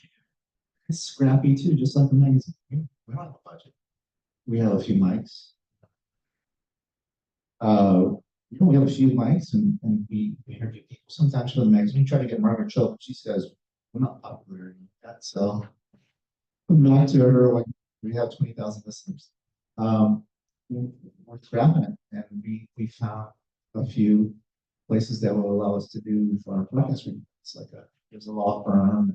It's scrappy too, just like the magazine. We don't have a budget. We have a few mics. We have a few mics and we interview people. Sometimes for the magazine, we try to get Margaret Cho, but she says, we're not popular yet. So I'm not to her, like, we have 20,000 listeners. We're scrapping it. And we found a few places that will allow us to do for our podcast. It's like there's a law firm.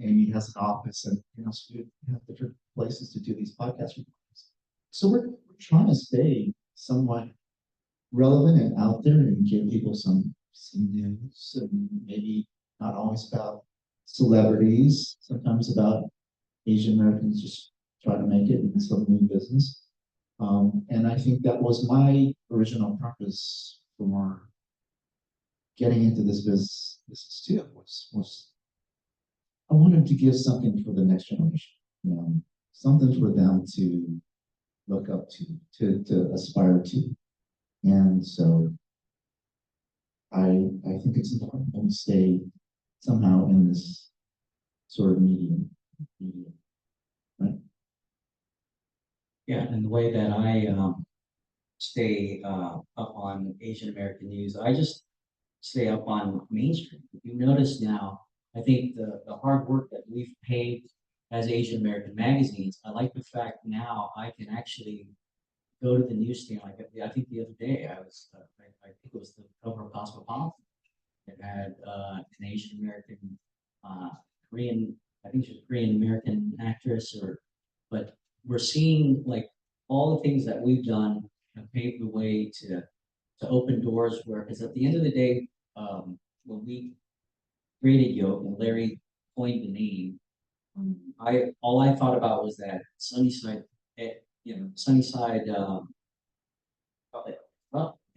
Amy has an office, and so we have different places to do these podcast recordings. So we're trying to stay somewhat relevant and out there and give people some news, and maybe not always about celebrities, sometimes about Asian Americans just try to make it in some new business. And I think that was my original purpose for getting into this business too, was I wanted to give something for the next generation, something for them to look up to aspire to. And so I think it's important that we stay somehow in this sort of medium, right? Yeah, and the way that I stay up on Asian American news, I just stay up on mainstream. If you notice now, I think the hard work that we've paid as Asian American magazines, I like the fact now I can actually go to the newsstand. Like I think the other day I was, I think it was the cover of Cosmopolitan. It had an Asian American, Korean, I think she's a Korean American actress, but we're seeing like all the things that we've done have paved the way to open doors where, because at the end of the day, when we created Yoke and Larry coined the name, all I thought about was that Sunnyside, Sunnyside,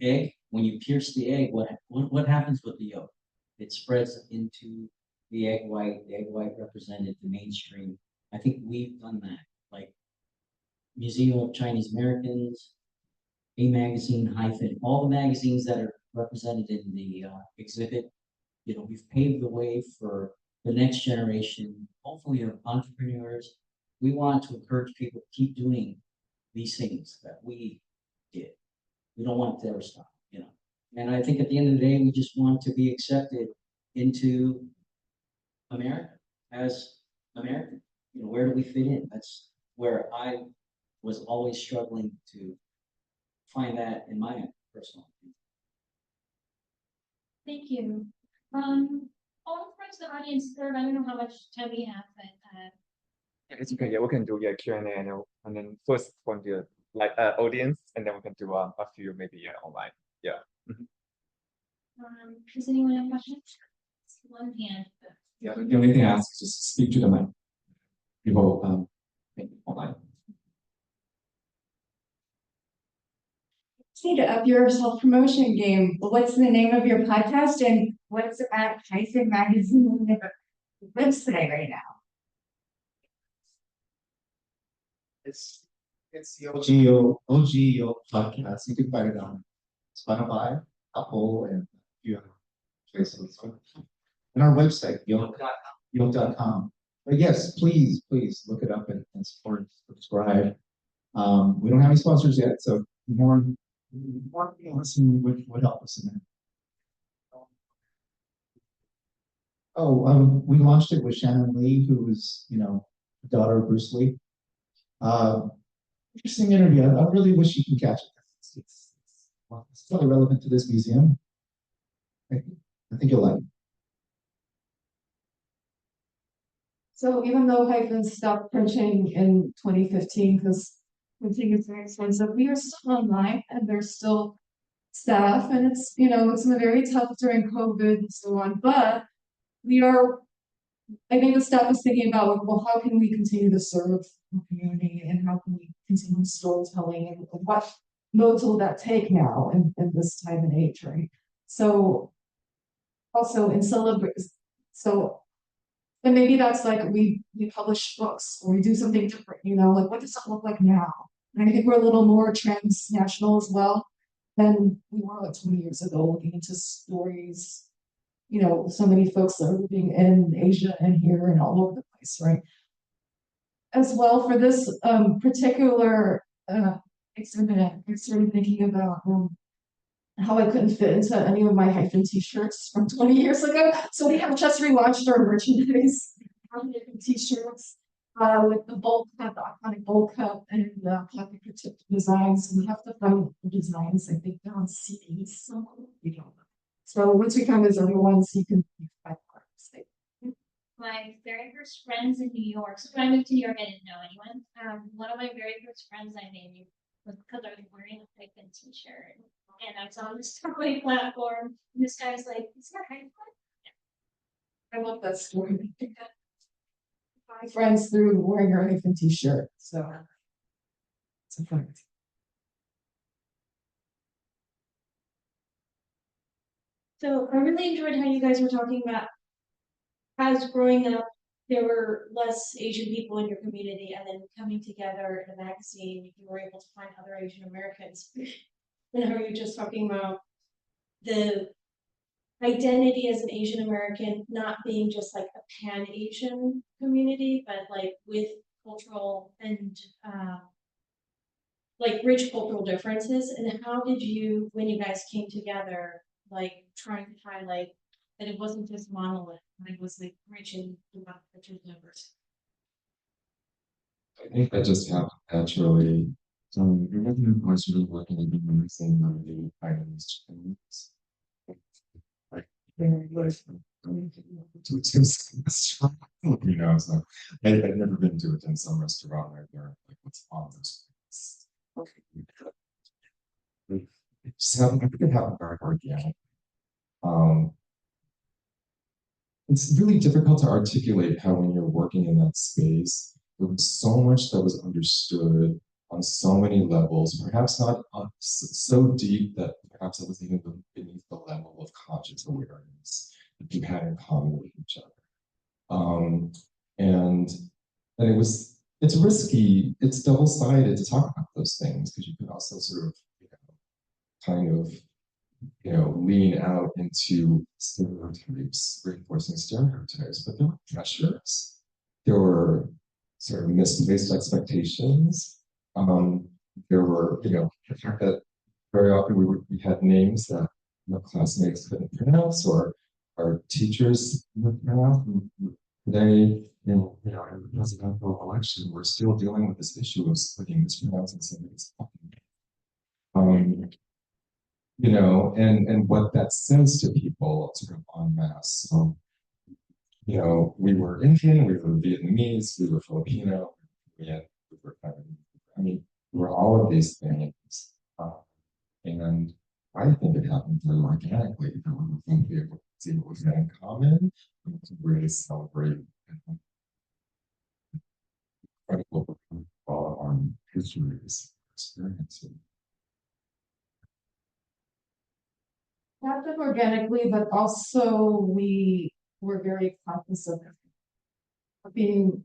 egg. When you pierce the egg, what happens with the yolk? It spreads into the egg white. The egg white represented the mainstream. I think we've done that. Like Museum of Chinese Americans, A Magazine, Hyphen, all the magazines that are represented in the exhibit. We've paved the way for the next generation, hopefully of entrepreneurs. We want to encourage people to keep doing these things that we did. We don't want to ever stop, And I think at the end of the day, we just want to be accepted into America as American. Where do we fit in? That's where I was always struggling to find that in my personal opinion. Thank you. All friends of the audience, I don't know how much time we have, but Yeah, it's okay. Yeah, we can do Q&A and then first from the audience, and then we can do a few maybe online. Yeah. does anyone have questions? It's one hand. Yeah, the only thing I ask is just speak to the mic. People online. Need to up your self-promotion game. What's the name of your podcast and what's at Tyson Magazine website right now? It's the OGO podcast. You can find it on Spotify, Apple, and a few other places. And our website, YOLK.com. But yes, please look it up and support, subscribe. We don't have any sponsors yet, so more listening would help us in that. We launched it with Shannon Lee, who was, the daughter of Bruce Lee. Interesting interview. I really wish you can catch it. It's still relevant to this museum. I think you'll like it. So even though Hyphen stopped printing in 2015 because printing is very expensive, we are still online and there's still staff, and it's it's been very tough during COVID and so on. But I think the staff is thinking about, well, how can we continue to serve the community and how can we continue storytelling and what modes will that take now in this time and age, right? So also in and maybe that's like we publish books or we do something different, like what does that look like now? And I think we're a little more transnational as well than we were like 20 years ago, looking into stories. So many folks that are living in Asia and here and all over the place, right? As well, for this particular exhibit, I started thinking about how I couldn't fit into any of my hyphen t-shirts from 20 years ago. So we have just relaunched our merchandise t-shirts with the bowl cut, the iconic bowl cut, and the pocket protected designs. We have to find the designs. I think they're on CDs somewhere. We don't know. So once we find those other ones, you can find My very first friends in New York. So when I moved to New York, I didn't know anyone. One of my very first friends I made was because I was wearing a hyphen t-shirt, and I was on the subway platform. And this guy's like, "Is that hyphen?" I love that story. My friends through wearing her hyphen t-shirt. So it's a fun. So I really enjoyed how you guys were talking about as growing up, there were less Asian people in your community, and then coming together in a magazine, you were able to find other Asian Americans. And how you're just talking about the identity as an Asian American not being just like a pan-Asian community, but like with cultural and like rich cultural differences. And how did you, when you guys came together, like trying to highlight that it wasn't just monolith, but it was like rich and diverse? I think that just happened naturally. So it wasn't a question of working in the same movie, items, like, you know, so I'd never been to a dim sum restaurant where they're like, what's on this? It just happened, I think it happened very organic. It's really difficult to articulate how when you're working in that space, there was so much that was understood on so many levels, perhaps not so deep that perhaps it was even beneath the level of conscious awareness that you had in common with each other. And it's risky, it's double-sided to talk about those things, because you can also sort of, kind of, lean out into stereotypes, reinforcing stereotypes, but there were pressures. There were sort of misplaced expectations. There were, the fact that very often we had names that classmates couldn't pronounce, or our teachers couldn't pronounce. Today, in the presidential election, we're still dealing with this issue of splitting, mispronouncing somebody's fucking name. And what that says to people sort of en masse. So, we were Indian, we were Vietnamese, we were Filipino, we were we were all of these things. And I think it happened very organically, that we were going to be able to see what was in common, and to really celebrate incredible all our histories, experiences. Happened organically, but also we were very cognizant of being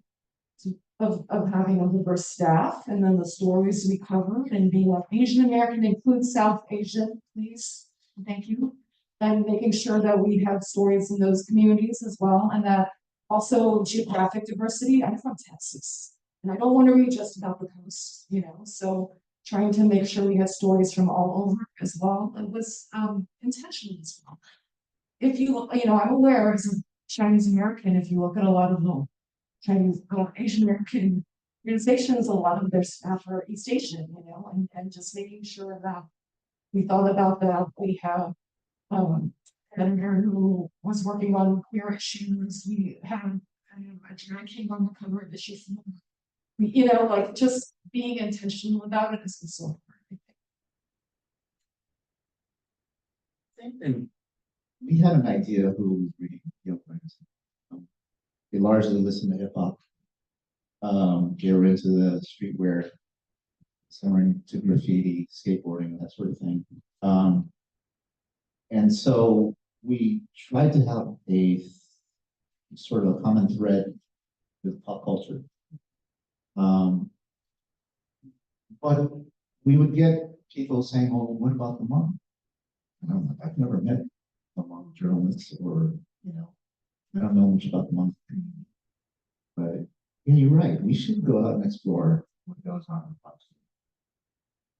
of having a diverse staff, and then the stories we covered, and being like Asian American includes South Asian, please, thank you, and making sure that we have stories in those communities as well, and that also geographic diversity. I'm from Texas, and I don't want to read just about the coast, so trying to make sure we had stories from all over as well. It was intentional as well. If I'm aware as a Chinese American, if you look at a lot of the Chinese Asian American organizations, a lot of their staff are East Asian, and just making sure that we thought about that. We have an editor who was working on queer issues. We had a drag king on the cover of issues. Just being intentional about it is so important. Same thing. We had an idea of who was reading young friends. They largely listen to hip hop. They were into the streetwear, some were into graffiti, skateboarding, that sort of thing. And so we tried to have a sort of a common thread with pop culture. But we would get people saying, "Oh, what about the Hmong?" And I'm like, "I've never met a Hmong journalist, or I don't know much about the Hmong community." But yeah, you're right. We should go out and explore what goes on in the parks.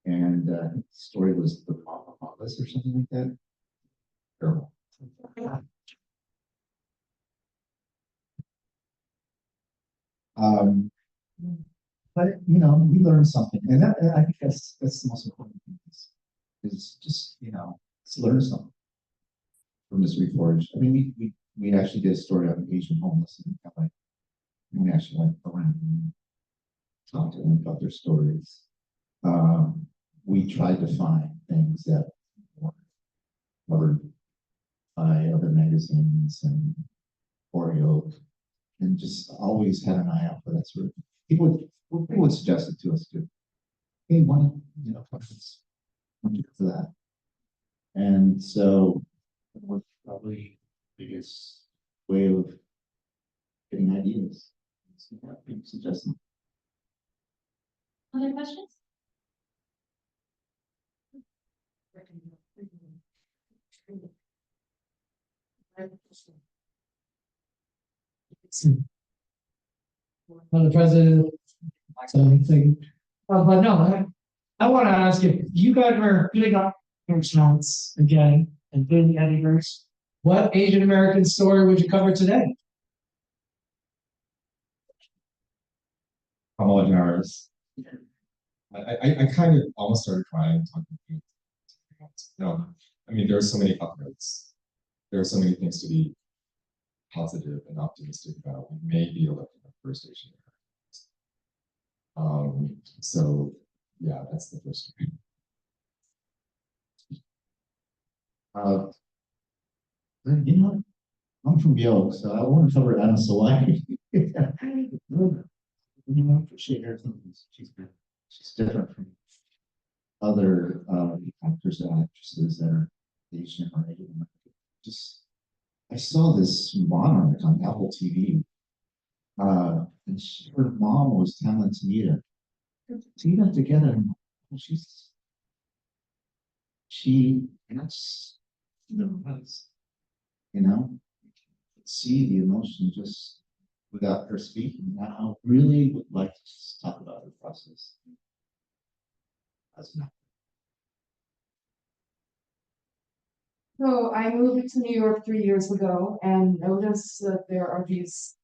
And I think the story was the Office or something like that. Terrible. Um, but you know, we learned something, and I think that's the most important thing is just let's learn something from this reforged. I mean, we actually did a story on Asian homeless in LA. And we actually went around and talked to them about their stories. We tried to find things that were covered by other magazines and KoreAm, and just always had an eye out for that sort of thing. People would suggest it to us too. Hey, why don't questions? Why don't you go for that? And so that was probably the biggest way of getting ideas. So, yeah, people suggest them. Other questions? Well, the president, something, but no, I want to ask you guys are putting up shots again and doing editors. What Asian American story would you cover today? Kamala. I kind of almost started crying talking to you. No, I mean, there are so many upvotes. There are so many things to be positive and optimistic about. We may be electing our first Asian American. So yeah, that's the first one. I'm from YOK, so I want to cover Anna Salai. I appreciate her. She's different from other actors and actresses that are Asian or Asian American. Just I saw this monarch on Apple TV, and her mom was telling Tanita together. And that's was, see the emotion just without her speaking. I really would like to talk about her process. That's not. So I moved to New York 3 years ago and noticed that there are these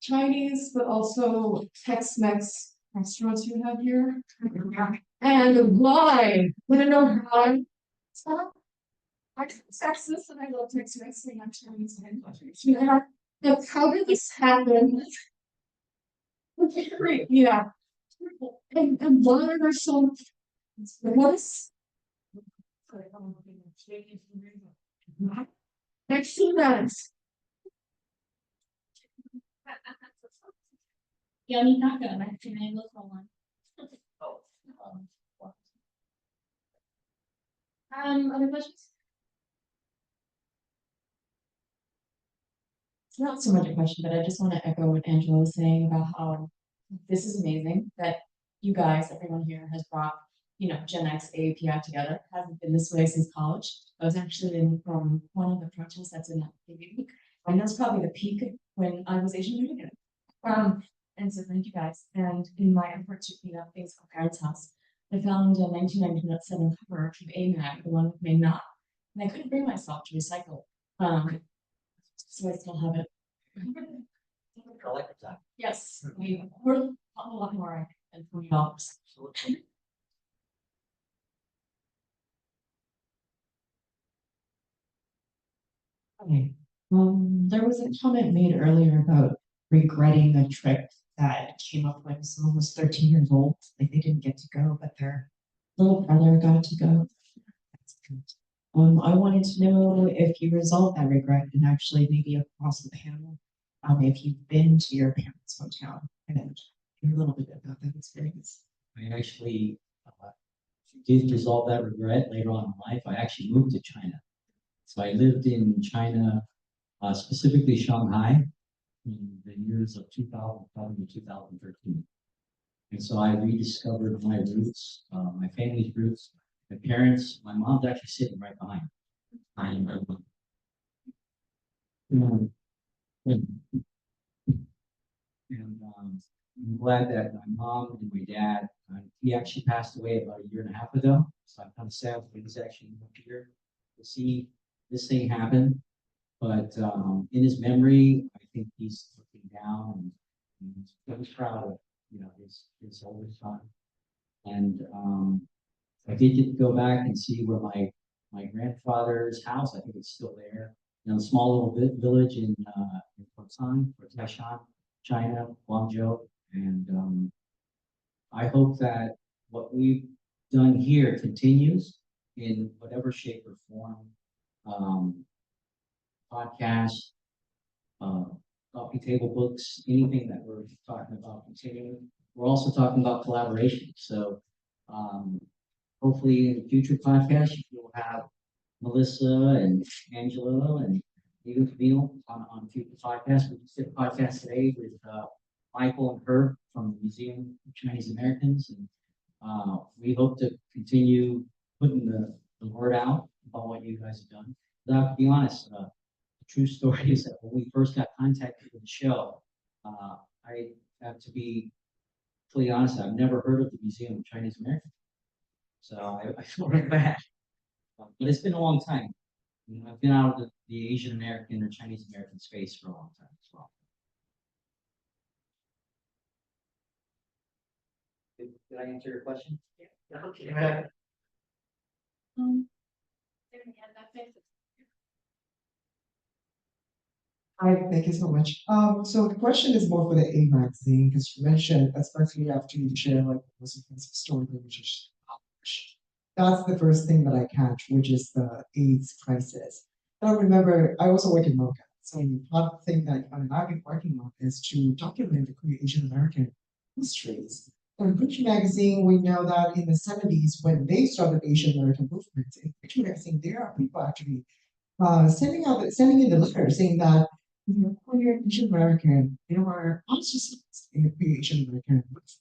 Chinese, but also Tex-Mex restaurants you have here. And why? I don't know why. I'm Texas and I love Tex-Mex and I'm Chinese and like, how did this happen? Yeah. And why are there so what is excellent. Yummy taco, that's my local one. Other questions? It's not so much a question, but I just want to echo what Angelo was saying about how this is amazing that you guys, everyone here has brought, Gen X AAPI together. It hasn't been this way since college. I was actually in from one of the protests that's in that week. And that's probably the peak when I was Asian American. And so thank you guys. And in my effort to clean up things for Parents' House, I found a 1997 cover of AMAG, the one with May Not. And I couldn't bring myself to recycle. So I still have it. Collector's item. Yes, we're a lot more than $20. Okay. There was a comment made earlier about regretting a trip that came up when someone was 13 years old. Like they didn't get to go, but their little brother got to go. That's good. I wanted to know if you resolved that regret and actually maybe across the panel, if you've been to your parents' hometown and a little bit about that experience. I actually did resolve that regret later on in life. I actually moved to China. So I lived in China, specifically Shanghai, in the years of 2007 to 2013. And so I rediscovered my roots, my family's roots, my parents. My mom's actually sitting right behind. And And I'm glad that my mom and my dad, he actually passed away about a year and a half ago. So I'm kind of sad that he's actually not here to see this thing happen. But in his memory, I think he's looking down and he's proud of, you know, his older son. And I did get to go back and see where my grandfather's house, I think it's still there. You know, a small little village in Lakán or Taishan, China, Guangzhou. And I hope that what we've done here continues in whatever shape or form. Podcasts, coffee table books, anything that we're talking about continuing. We're also talking about collaboration. So hopefully in future podcasts, you'll have Melissa and Angelo and even Camille on future podcasts. We just did a podcast today with Michael and Herb from the Museum of Chinese Americans. And we hope to continue putting the word out about what you guys have done. But to be honest, the true story is that when we first got contacted with the show, I have to be fully honest, I've never heard of the Museum of Chinese Americans. So I feel really bad. But it's been a long time. You know, I've been out of the Asian American or Chinese American space for a long time as well. Did I answer your question? Yeah. Okay. There we have that fixed. Hi, thank you so much. So the question is more for the A magazine, because you mentioned, especially after you share like the most offensive story which is published. That's the first thing that I catch, which is the AIDS crisis. I remember I also work in MOCA. So one thing that I've been working on is to document the Korean Asian American histories. In Preach Magazine, we know that in the 70s, when they started Asian American movement, in Preach Magazine, there are people actually sending in the letter saying that Korean Asian American, they were ostracized in the Korean Asian American movement.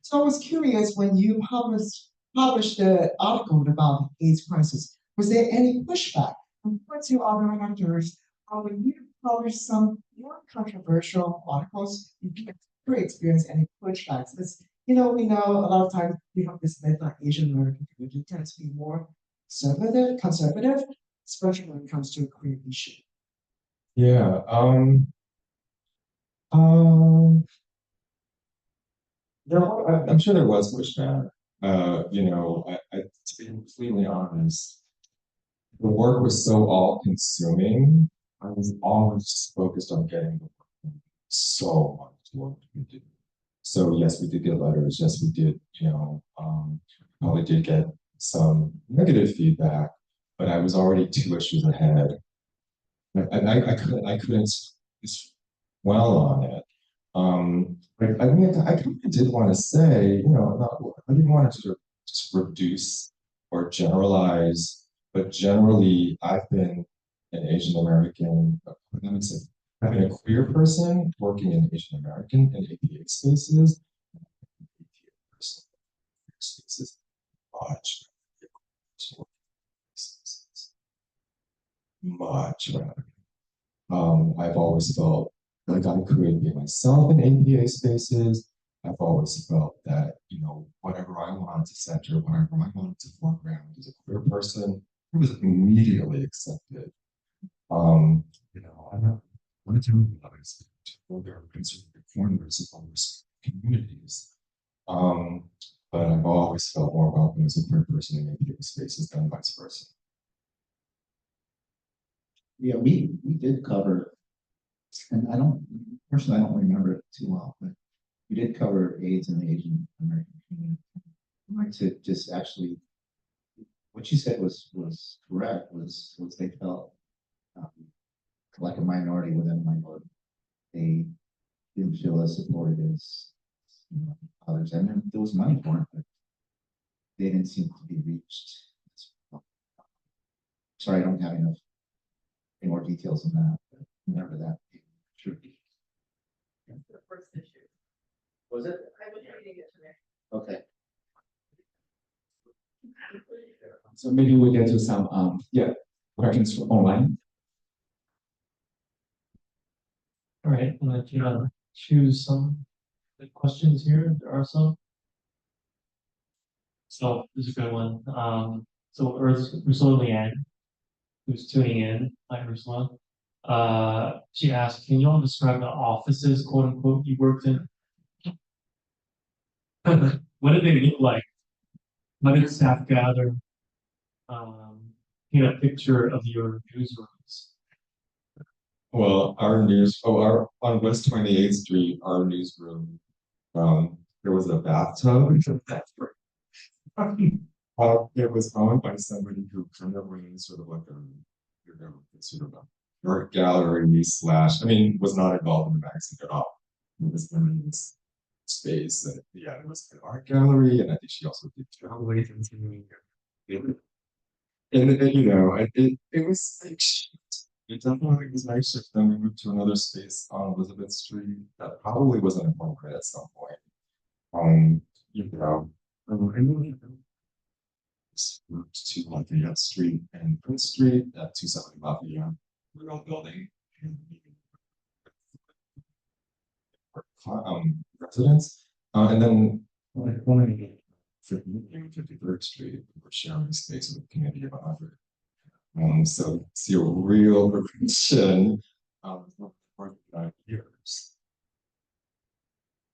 So I was curious when you published the article about the AIDS crisis, was there any pushback compared to other actors? When you publish some more controversial articles, you can experience any pushbacks. Because we know a lot of times we have this myth that Asian American community tends to be more conservative, especially when it comes to a queer issue. Yeah. I'm sure there was pushback. To be completely honest, the work was so all-consuming. I was always focused on getting the work done. So much work to do. So yes, we did get letters. Yes, we did. Probably did get some negative feedback, but I was already 2 issues ahead. I couldn't dwell on it. I kind of did want to say, I didn't want to just reduce or generalize, but generally, I've been an Asian American, I've been a queer person working in Asian American and APA spaces. Spaces much rather. I've always felt like I could be myself in APA spaces. I've always felt that, whatever I wanted to center, whatever I wanted to foreground as a queer person, it was immediately accepted. I'm not wanted to realize that there are conservative corners of all these communities. But I've always felt more welcome as a queer person in APA spaces than vice versa. Yeah, we did cover, and I don't remember it too well, but we did cover AIDS in the Asian American community. I'd like to just actually, what you said was correct, was they felt like a minority within a minority. They didn't feel as supported as others, and there was money for it, but they didn't seem to be reached. Sorry, I don't have any more details on that, but remember that should be. The first issue. Was it? I was reading it today. Okay. So maybe we get to some questions from online. All right, I'm gonna choose some good questions here. There are some. So this is a good one. So Ursula Leanne, who's tuning in, hi Ursula. She asked, can you all describe the offices, quote unquote, you worked in? What did they look like? How did staff gather? Paint a picture of your newsrooms. Well, on West 28th Street, our newsroom, there was a bathtub. It was owned by somebody who kind of ran sort of like sort of a art gallery slash, I mean, was not involved in the magazine at all. It was in this space that, yeah, it was an art gallery, and I think she also did travel agency. And you know, it was like shit. It definitely was night shift. Then we moved to another space on Elizabeth Street that probably wasn't appropriate at some point. You know, and then moved to Lafayette Street and Prince Street at 270 Lafayette. Real building. Residents. And then like 53rd Street, we're sharing space with a community of 100. So see a real progression for 49 years.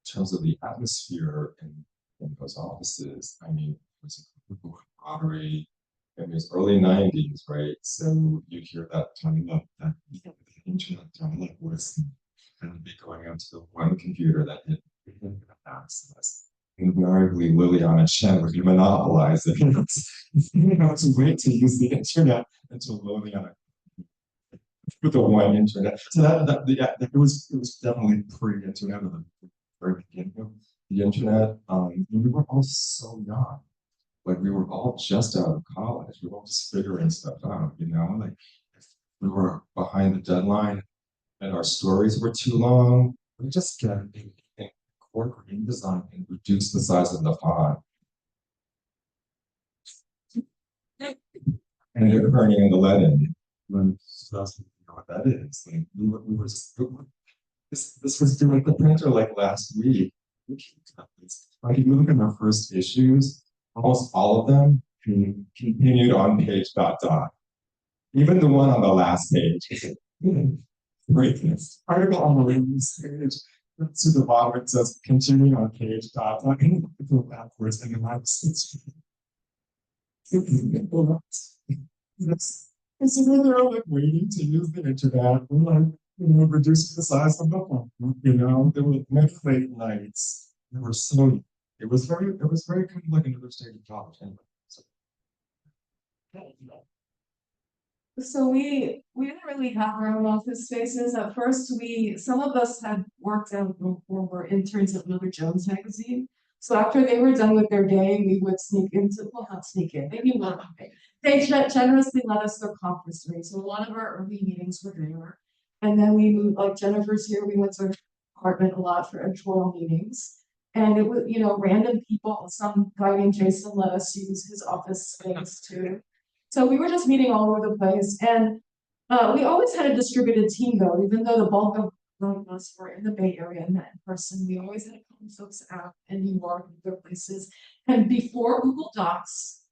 In terms of the atmosphere in those offices, I mean, it was a camaraderie. It was early 90s, right? So you hear that dial-up, that the internet dial-up was going to be going onto the one computer that had access. Invariably, Liliana Chen would monopolize it. You know, it's a way to use the internet until Liliana with the one internet. So yeah, it was definitely pre-internet or the very beginning of the internet. We were all so young. Like we were all just out of college. We were all just figuring stuff out, you know, like if we were behind the deadline and our stories were too long, we just get a core green design and reduce the size of the font. And you're burning in the lead in. So that's what that is. Like we were just, this was doing the printer like last week. Like if you look at our first issues, almost all of them continued on page ... Even the one on the last page. Greatness. Article on the latest page. To the bottom it says continue on page ... And go backwards and then it's really like waiting to use the internet. We're like, you know, reducing the size of the phone. You know, there were many late nights. There were so it was very kind of like another stage of college anyway. So we didn't really have our own office spaces. At first, some of us had worked out or were interns at Mother Jones magazine. So after they were done with their day, we would sneak into, well, not sneak in, maybe not. They generously let us their conference room. So a lot of our early meetings were there. And then we moved, like Jennifer's here, we went to her apartment a lot for editorial meetings. And it was, you know, random people, some guy named Jason let us use his office space too. So we were just meeting all over the place. And we always had a distributed team though, even though the bulk of us were in the Bay Area and met in person. We always had a couple folks out in New York and other places. And before Google Docs,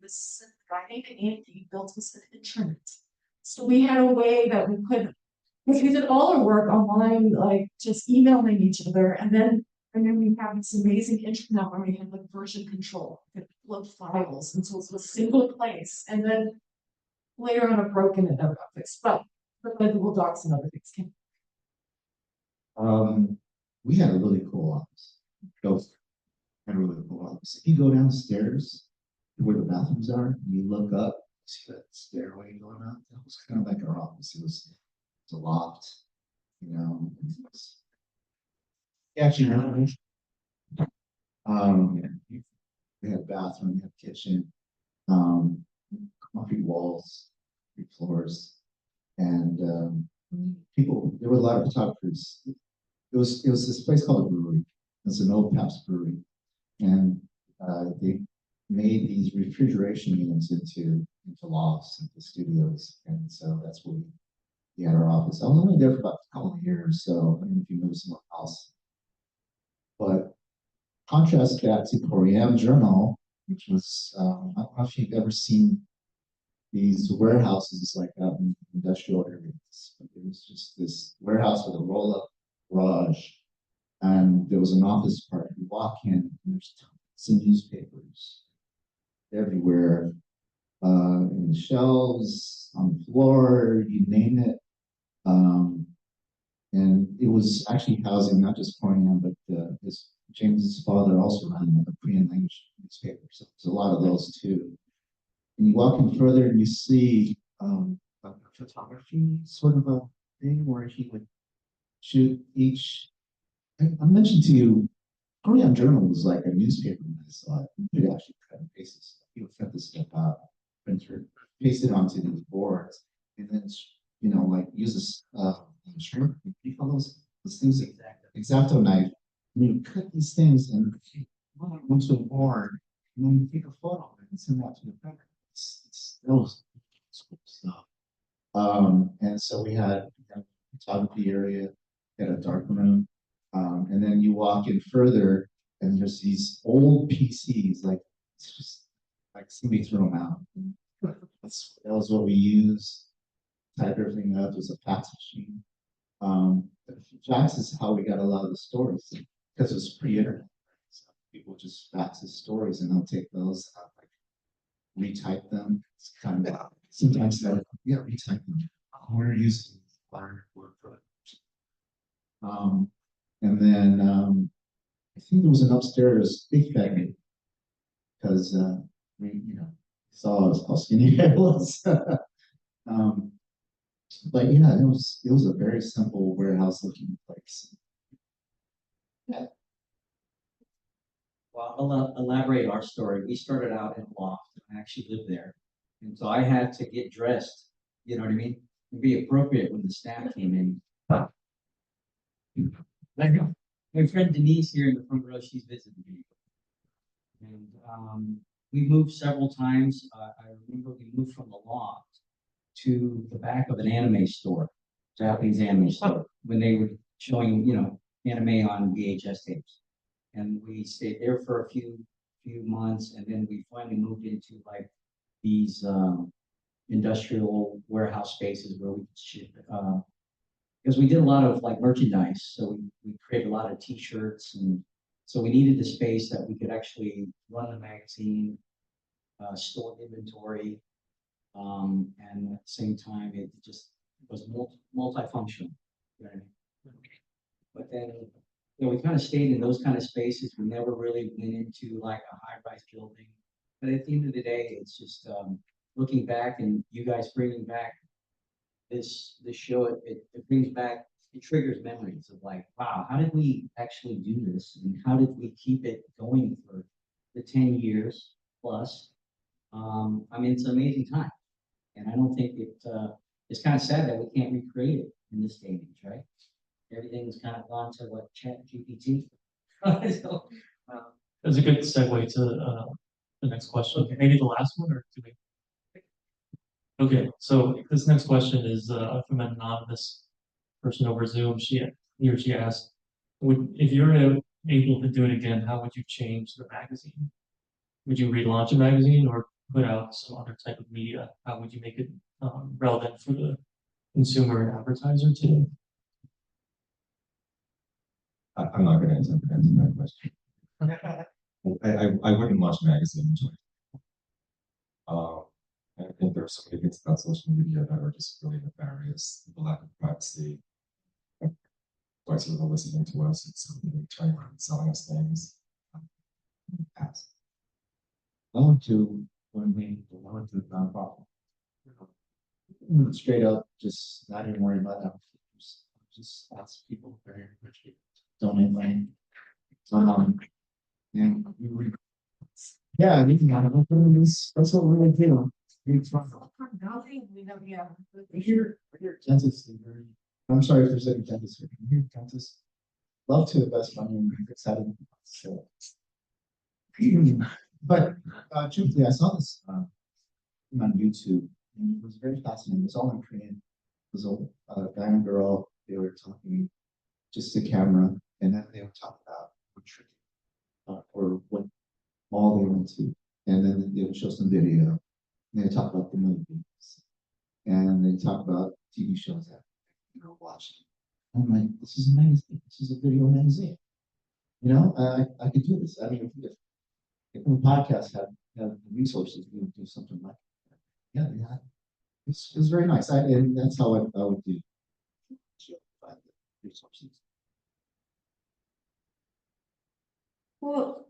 this guy named Andy built us an intranet. So we had a way that we could, because we did all our work online, like just emailing each other, and then we have this amazing intranet where we had like version control, we could upload files, and so it's a single place. And then later on, it broke and it never got fixed, but like Google Docs and other things came. We had a really cool office. Those had a really cool office. If you go downstairs to where the bathrooms are, and you look up, see that stairway going up. That was kind of like our office. It was a loft, you know. Actually, we had a bathroom, we had a kitchen, concrete walls, concrete floors, and there were a lot of photographers. It was this place called a brewery. It's an old Pabst brewery, and they made these refrigeration units into lofts, into studios, and so that's where we we had our office. I was only there for about a couple of years, so I don't know if you moved somewhere else. But contrast that to KoreAm Journal, which was, I don't know if you've ever seen these warehouses like that in industrial areas. But it was just this warehouse with a roll-up garage, and there was an office part. You walk in, and there's tons of newspapers everywhere, in the shelves, on the floor, you name it. And it was actually housing not just KoreAm, but his James's father also ran a Korean language newspaper, so there's a lot of those too. And you walk in further and you see a photography sort of a thing where he would shoot each. I mentioned to you, KoreAm Journal was like a newspaper when I saw it. You could actually cut and paste this stuff. He would cut this stuff out, printer, paste it onto these boards, and then like use this shrink. What do you call those things? Exacto knife. And you cut these things and onto a board, and then you take a photo of it and send that to the printer. It's those stuff. And so we had a photography area, we had a dark room, and then you walk in further, and there's these old PCs, like it's just like somebody threw them out. That was what we used. Type everything up. It was a fax machine. Fax is how we got a lot of the stories because it was pre-internet. So people just fax the stories, and they'll take those, retype them. It's kind of sometimes retype them. We're using Word for it. And then I think there was an upstairs big factory because we saw how skinny I was. But yeah, it was a very simple warehouse looking place. Well, I'll elaborate our story. We started out in a loft. I actually lived there. And so I had to get dressed, you know what I mean? And be appropriate when the staff came in. Like, my friend Denise here in the front row, she's visited me. And we moved several times. I remember we moved from the loft to the back of an anime store, Japanese anime store, when they were showing, anime on VHS tapes. And we stayed there for a few months, and then we finally moved into like these industrial warehouse spaces where we could ship, because we did a lot of like merchandise, so we created a lot of T-shirts, and so we needed the space that we could actually run the magazine, store inventory, and at the same time it just was multifunctional. You know what I mean? But then we kind of stayed in those kind of spaces. We never really went into like a high-rise building. But at the end of the day, it's just looking back and you guys bringing back this show. It brings back, it triggers memories of like, wow, how did we actually do this, and how did we keep it going for the 10 years plus? I mean, it's an amazing time, and I don't think it's kind of sad that we can't recreate it in this day and age, right? Everything's kind of gone to what ChatGPT. So, That's a good segue to the next question. Okay, maybe the last one, or do we? Okay, so this next question is from an anonymous person over Zoom. He or she asked, if you're able to do it again, how would you change the magazine? Would you relaunch a magazine or put out some other type of media? How would you make it relevant for the consumer and advertiser today? I'm not going to attempt to answer that question. I wouldn't launch a magazine. I think there are so many things about social media that are just really nefarious. The lack of privacy, twice people listening to us, and somebody trying around selling us things. Pass. I went to the nonprofit. Straight up, just not even worry about that. Just ask people very quickly. Donate money. Yeah, that's what we're gonna do. Here, dentists. I'm sorry if there's any dentists here. Here, dentists. Love to invest money in exciting. So, but truthfully, I saw this on YouTube. And it was very fascinating. It was all in Korean. was a guy and girl, they were talking just to camera, and then they would talk about what trip, or what mall they went to, and then they would show some video, and they talk about the movies, and they talk about TV shows that they were watching. I'm like, this is amazing. This is a video magazine. You know, I could do this. I mean, if a podcast had the resources, we would do something like that. Yeah, yeah. It's very nice. And that's how I would do. Find the resources. Well,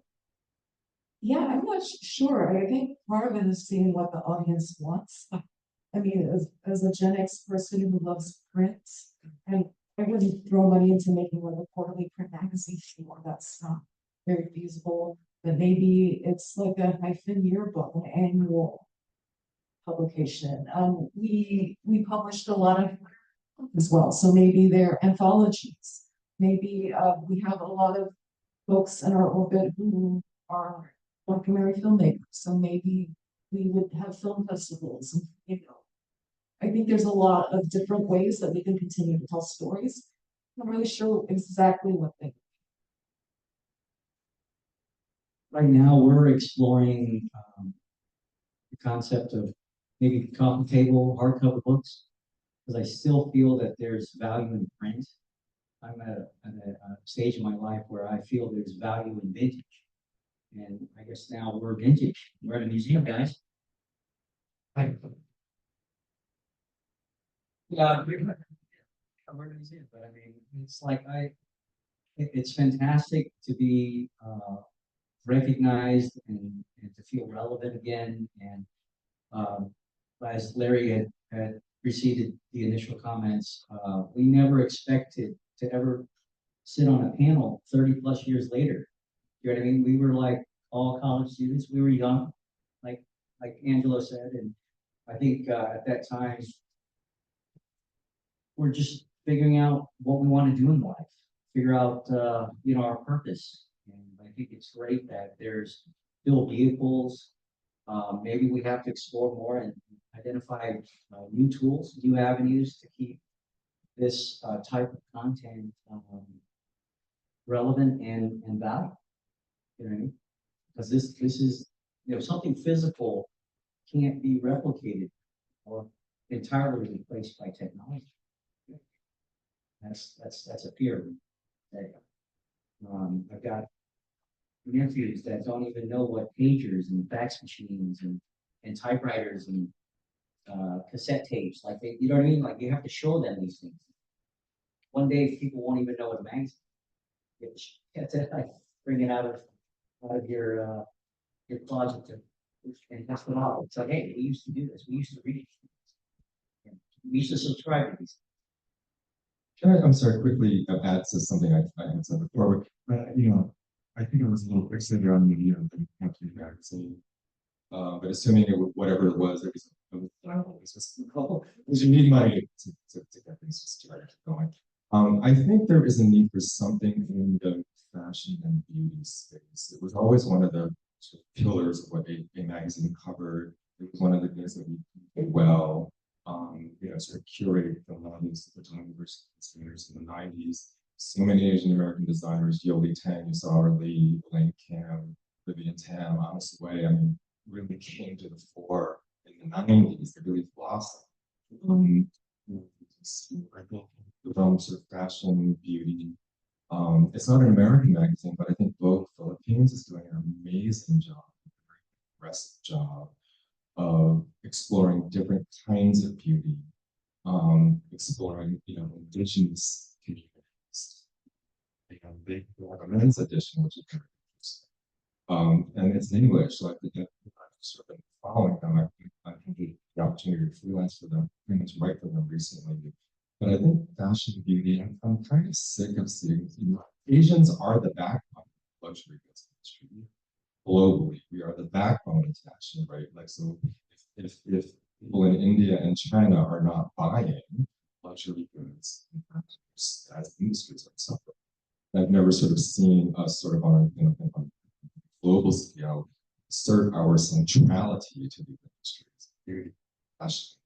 yeah, I'm not sure. I think part of it is seeing what the audience wants. I mean, as a Gen X person who loves print, and I wouldn't throw money into making like a quarterly print magazine anymore. That's not very feasible. But maybe it's like a hyphen yearbook, an annual publication. We published a lot of as well, so maybe they're anthologies. Maybe we have a lot of folks in our orbit who are documentary filmmakers, so maybe we would have film festivals, and, you know. I think there's a lot of different ways that we can continue to tell stories. I'm not really sure exactly what they. Right now, we're exploring the concept of maybe coffee table, hardcover books, because I still feel that there's value in print. I'm at a stage in my life where I feel there's value in vintage. And I guess now we're vintage. We're at a museum, guys. Yeah, we're at a museum, but I mean, it's like it's fantastic to be recognized and to feel relevant again. And as Larry had preceded the initial comments, we never expected to ever sit on a panel 30 plus years later. You know what I mean? We were like all college students. We were young, like Angelo said, and I think at that time we're just figuring out what we want to do in life, figure out you know, our purpose. And I think it's great that there's still vehicles. Maybe we have to explore more and identify new tools, new avenues to keep this type of content relevant and valuable. You know what I mean? Because this is, you know, something physical can't be replicated or entirely replaced by technology. That's a fear. I've got nephews that don't even know what pagers and fax machines and typewriters and cassette tapes, like they, you know what I mean? Like you have to show them these things. One day people won't even know what a magazine. You have to like bring it out of your closet and test it out. It's like, hey, we used to do this. We used to read it. We used to subscribe to these. Can I'm sorry, quickly add to something I had said before, but you know, I think I was a little fixated on media and country magazine. But assuming whatever it was you need money to get things started going. I think there is a need for something in the fashion and beauty space. It was always one of the sort of pillars of what a magazine covered. It was one of the things that we did well. You know, sort of curated the lobbies at the time we were students in the 90s. So many Asian American designers, Yoli Tang, Yusara Lee, Elaine Kim, Vivian Tam, Alice Way, I mean, really came to the fore in the 90s. They really blossomed. I think the realm sort of fashion, beauty. It's not an American magazine, but I think Vogue Philippines is doing an amazing job, a very impressive job of exploring different kinds of beauty, exploring, you know, indigenous communities. They have a men's edition, which is very interesting. And it's in English, so I think I've sort of been following them. I had the opportunity to freelance for them, pretty much write for them recently. But I think fashion, beauty, I'm kind of sick of seeing, you know, Asians are the backbone of luxury goods industry. Globally, we are the backbone of fashion, right? Like, so if people in India and China are not buying luxury goods, as industries are suffering. I've never sort of seen us sort of on a, you know, on a global scale assert our centrality to these industries, beauty, fashion,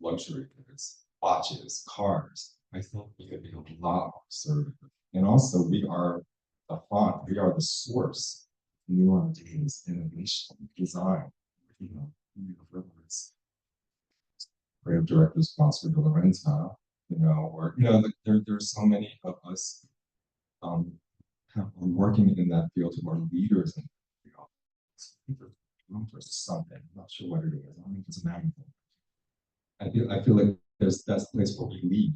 luxury goods, watches, cars. I think we could be a lot more assertive. And also, we are the font, we are the source of new ideas, innovation, design. You know, creative directors, Oscar de Lorenza, you know, or you know, there's so many of us are working in that field who are leaders in that field. For something, I'm not sure what it is. I don't think it's a magnitude. I feel like that's a place where we lead,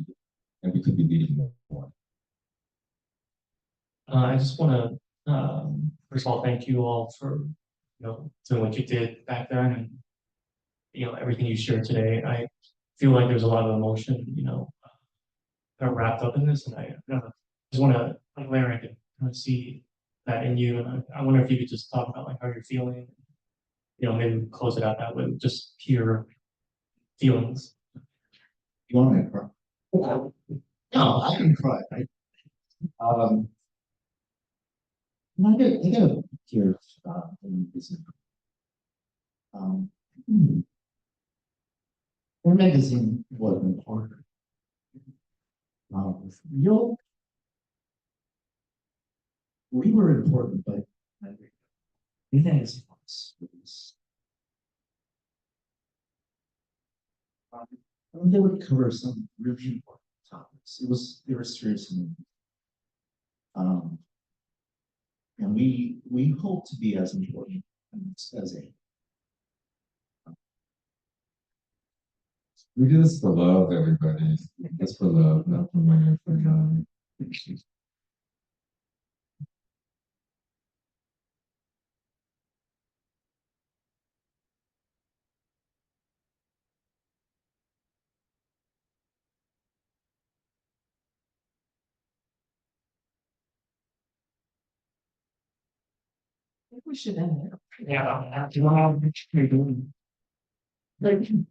and we could be leading more. I just want to, first of all, thank you all for, doing what you did back then, and everything you shared today. I feel like there's a lot of emotion, wrapped up in this, and I just want to, like Larry, I could kind of see that in you, and I wonder if you could just talk about like how you're feeling. Maybe close it out that way, with just pure feelings. You want me to cry? No, I can cry. I get a tear in this. Our magazine was important. YOLK, we were important, but it has us. They would cover some really important topics. They were serious and we hope to be as important as a. We do this for love, everybody. It's for love, not for money, for God. I think we should end there. Yeah, do you want to you're doing? Thank you.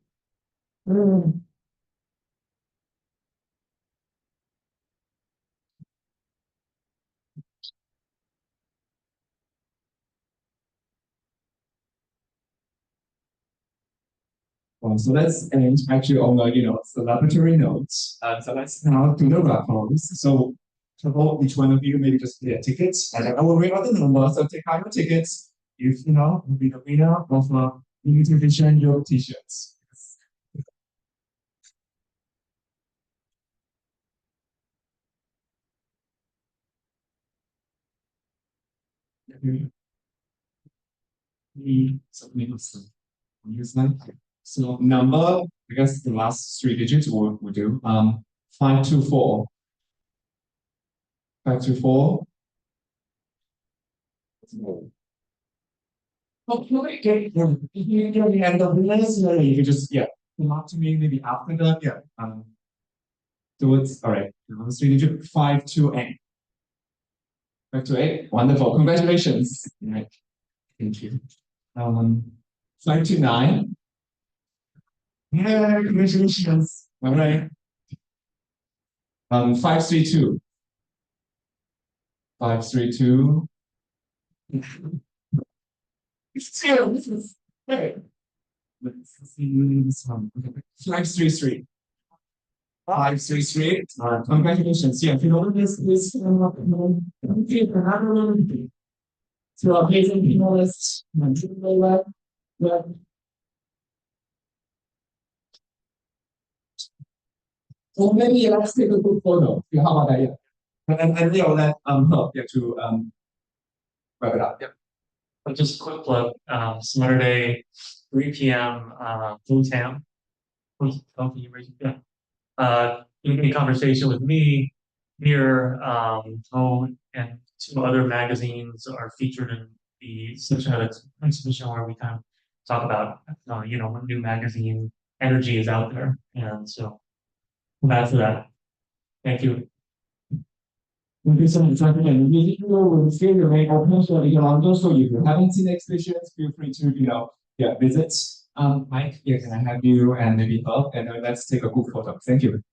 So let's end actually on the celebratory notes. So let's now do the raffles. So for each one of you, maybe just get tickets, and I will read out the number. So take out your tickets. If will be the winner of limited edition YOLK t-shirts. So number, I guess the last 3 digits we'll do. 524. 524. Okay, if you get the end of the list, you can just come up to me maybe after that. Towards all right. 3 digit 528. 528. Wonderful. Congratulations. All right. Thank you. 529. Yeah, congratulations. All right. 532. 532. This is great. Let's see this one. 533. 533. Congratulations. Yeah, if you know this so amazing finalists. So maybe let's take a good photo. Yeah, how about that? Yeah. And that help to wrap it up. Yeah. Just a quick plug, Saturday, 3 p.m. Tam. In conversation with me here, and 2 other magazines are featured in the section of the exhibition where we kind of talk about, what new magazine energy is out there. And so, back to that. Thank you. Thank you so much. And we will feel your way open so you can also, if you haven't seen the exhibitions, feel free to, visit. Mike, can I have you and maybe help? And let's take a good photo. Thank you.